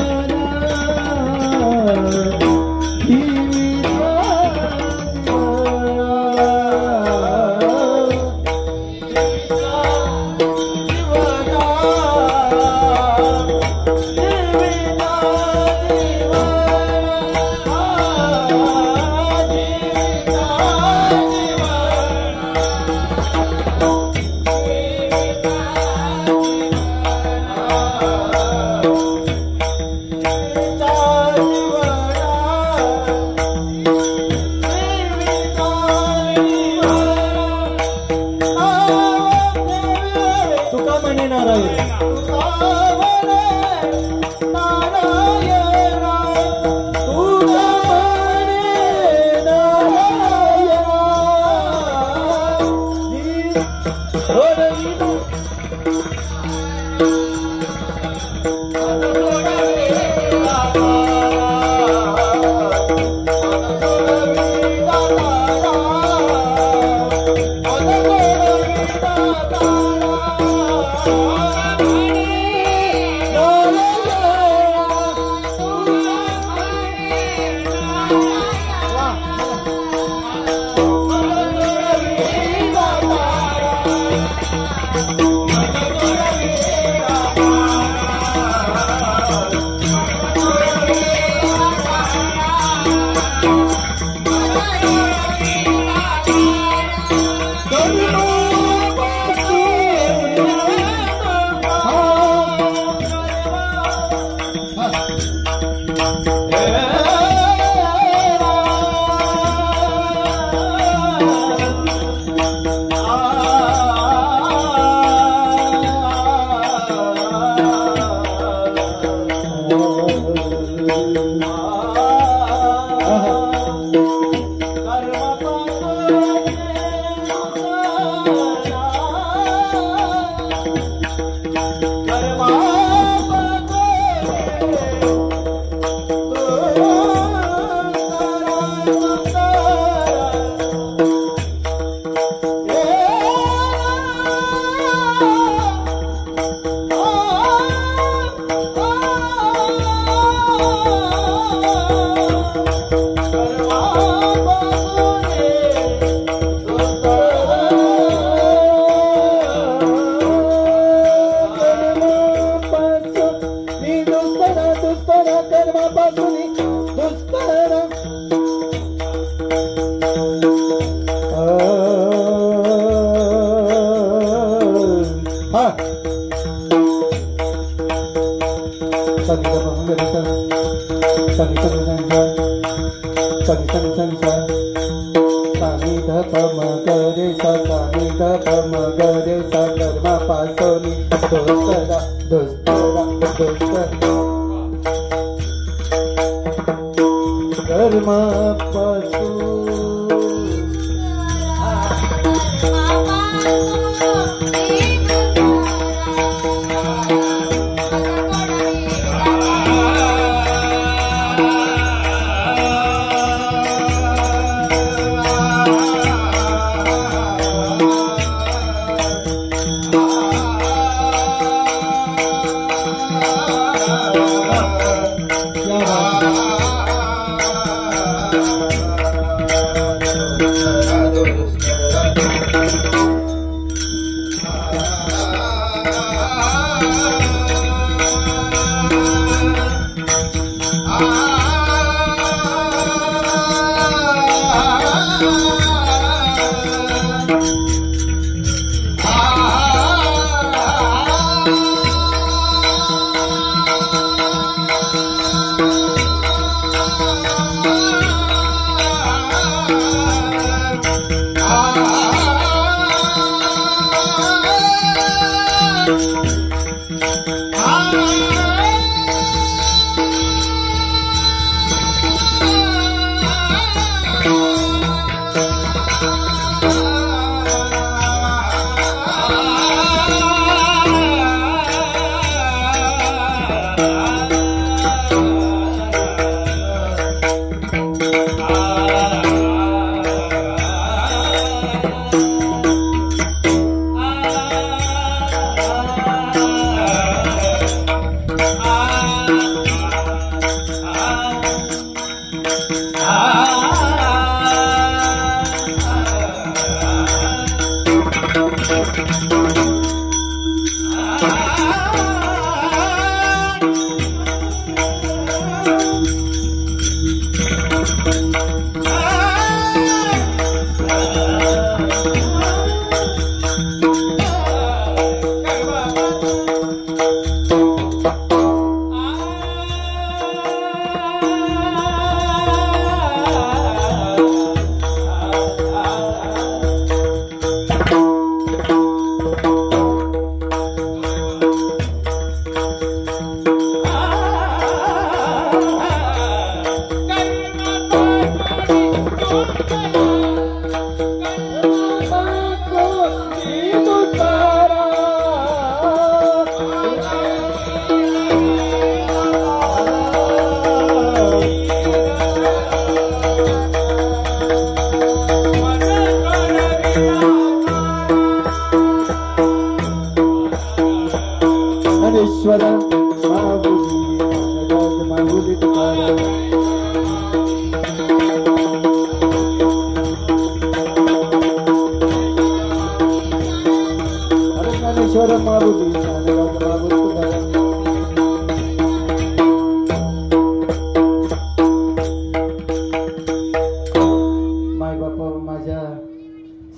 कर्मा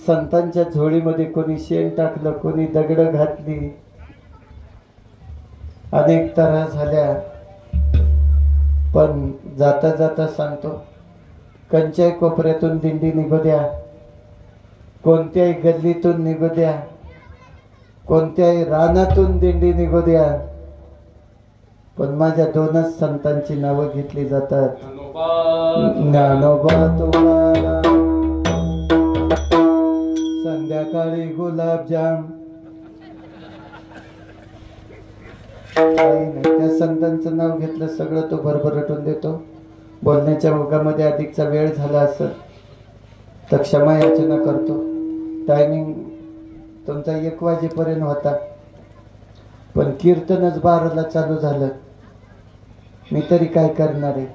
संतांच्या झोळीमध्ये कोणी शेण टाकलं, कोणी दगड घातली, अनेक तऱ्हा झाल्या. पण जाता जाता सांगतो, कंच्या कोपऱ्यातून दिंडी निघू द्या, कोणत्याही गल्लीतून निघू द्या, कोणत्याही रानातून दिंडी निघू द्या, पण माझ्या दोनच संतांची नावं घेतली जातात, ज्ञानोबा तुकाराम. संध्याकाळी गुलाबजाम, काही नाही, त्या संतांचं नाव घेतलं सगळं तो भरभरटून देतो. बोलण्याच्या ओघामध्ये अधिकचा वेळ झाला असं तर क्षमा याचना करतो. टायमिंग तुमचा 1 वाजेपर्यंत होता, पण कीर्तनच 12ला चालू झालं. मी तरी काय करणार आहे,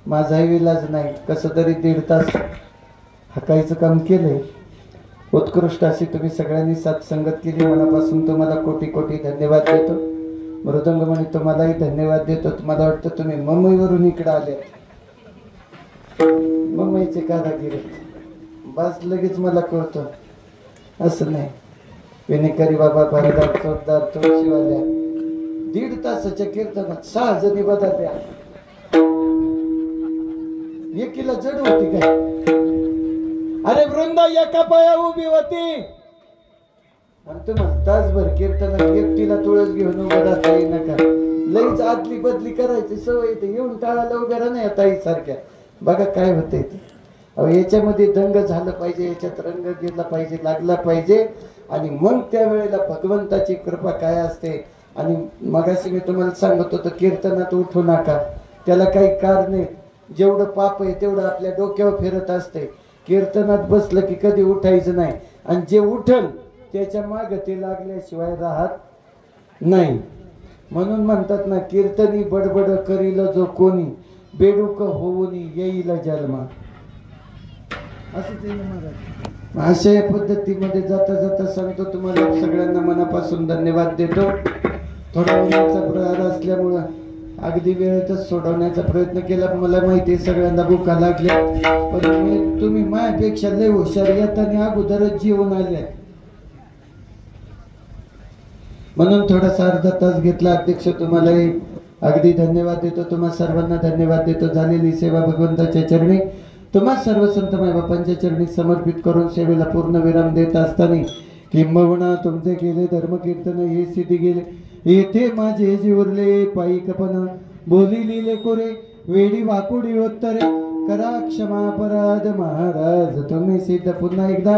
माझाही इलाज नाही. कसं तरी 1.5 तास हाकायचं काम केलंय. उत्कृष्ट अशी तुम्ही सगळ्यांनी साथ संगत केली, मनापासून तुम्हाला कोटी कोटी धन्यवाद देतो. मृदंगमणी तुम्हालाही धन्यवाद देतो. मला वाटतं तुम्ही मुंबईवरून इकडे आले, मुंबईचे कारागीर बस लगेच मला कळतं. असं नाही, विनेकरी बाबा भरदार चोरदार तुळशीवाल्या 1.5 तासाच्या कीर्तनात 6 जणी बदलल्या. एकीला जड होती काय? अरे वृंदा एका पाया उभी होती आणि तुम्हाला तासभर कीर्तनात एकटीला तुळस घेऊन उभं राहता येई नका. लईच आदली बदली करायची सवय येते. येऊन टाळाला उभ्या राहा नाही ताई सारख्या. बघा काय होतंय ते. अहो याच्यामध्ये दंग झालं पाहिजे, याच्यात रंग गेला पाहिजे, लागला पाहिजे, आणि मग त्या वेळेला भगवंताची कृपा काय असते. आणि मगाशी मी तुम्हाला सांगत होतो, कीर्तनात उठू नका, त्याला काही कारण नाही. जेवढं पाप आहे तेवढं आपल्या डोक्यावर फिरत असते. कीर्तनात बसलं की कधी उठायचं नाही, आणि जे उठल त्याच्या मागे ते लागल्याशिवाय राहत नाही. म्हणून म्हणतात ना, कीर्तनी बडबड करील जो कोणी, बेडूक होऊन येईल जन्मा. अशा या पद्धतीमध्ये जाता जाता सांगतो तुम्हाला सगळ्यांना मनापासून धन्यवाद देतो. थोडा उन्हाचा प्रहार असल्यामुळं अगदी वेळेतच सोडवण्याचा प्रयत्न केला. मला माहिती आहे सगळ्यांना भुका लागल्या, पण तुम्ही माझ्यापेक्षा लय हुशारियत आणि अगोदरच जीवन आले, म्हणून थोडासा अर्धा तास घेतला. अध्यक्ष तुम्हालाही अगदी धन्यवाद देतो, तुम्हा सर्वांना धन्यवाद देतो. झालेली सेवा भगवंताच्या चरणी, तुम्हा सर्व संत मायबापांच्या चरणी समर्पित करून सेवेला पूर्ण विराम देत असताना किंबहुना तुमचे केले धर्मकीर्तन हे सिद्धी गेले, येथे माझे जीवरले पायी कपन बोली लिहिले कोरे, वेडी वाकुडी उत्तरे करा क्षमा अपराध महाराज तुम्ही सिद्ध. पुन्हा एकदा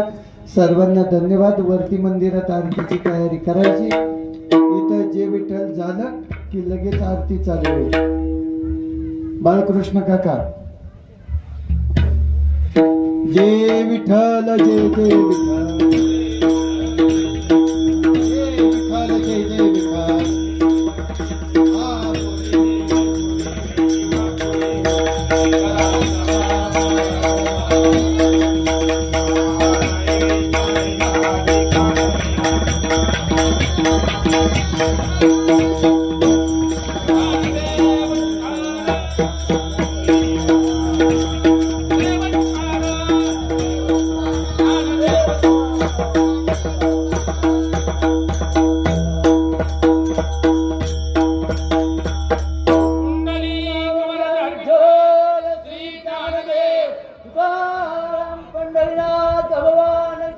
सर्वांना धन्यवाद. वरती मंदिरात आरतीची तयारी करायची. इथं जे विठ्ठल झालं की लगेच आरती चालू होईल. बाळकृष्ण काका, जय विठ्ठल जय जय विठ्ठल, जय विठ्ठल जय जय विठ्ठल.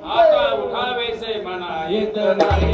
आता उठावे से मना येत नाही.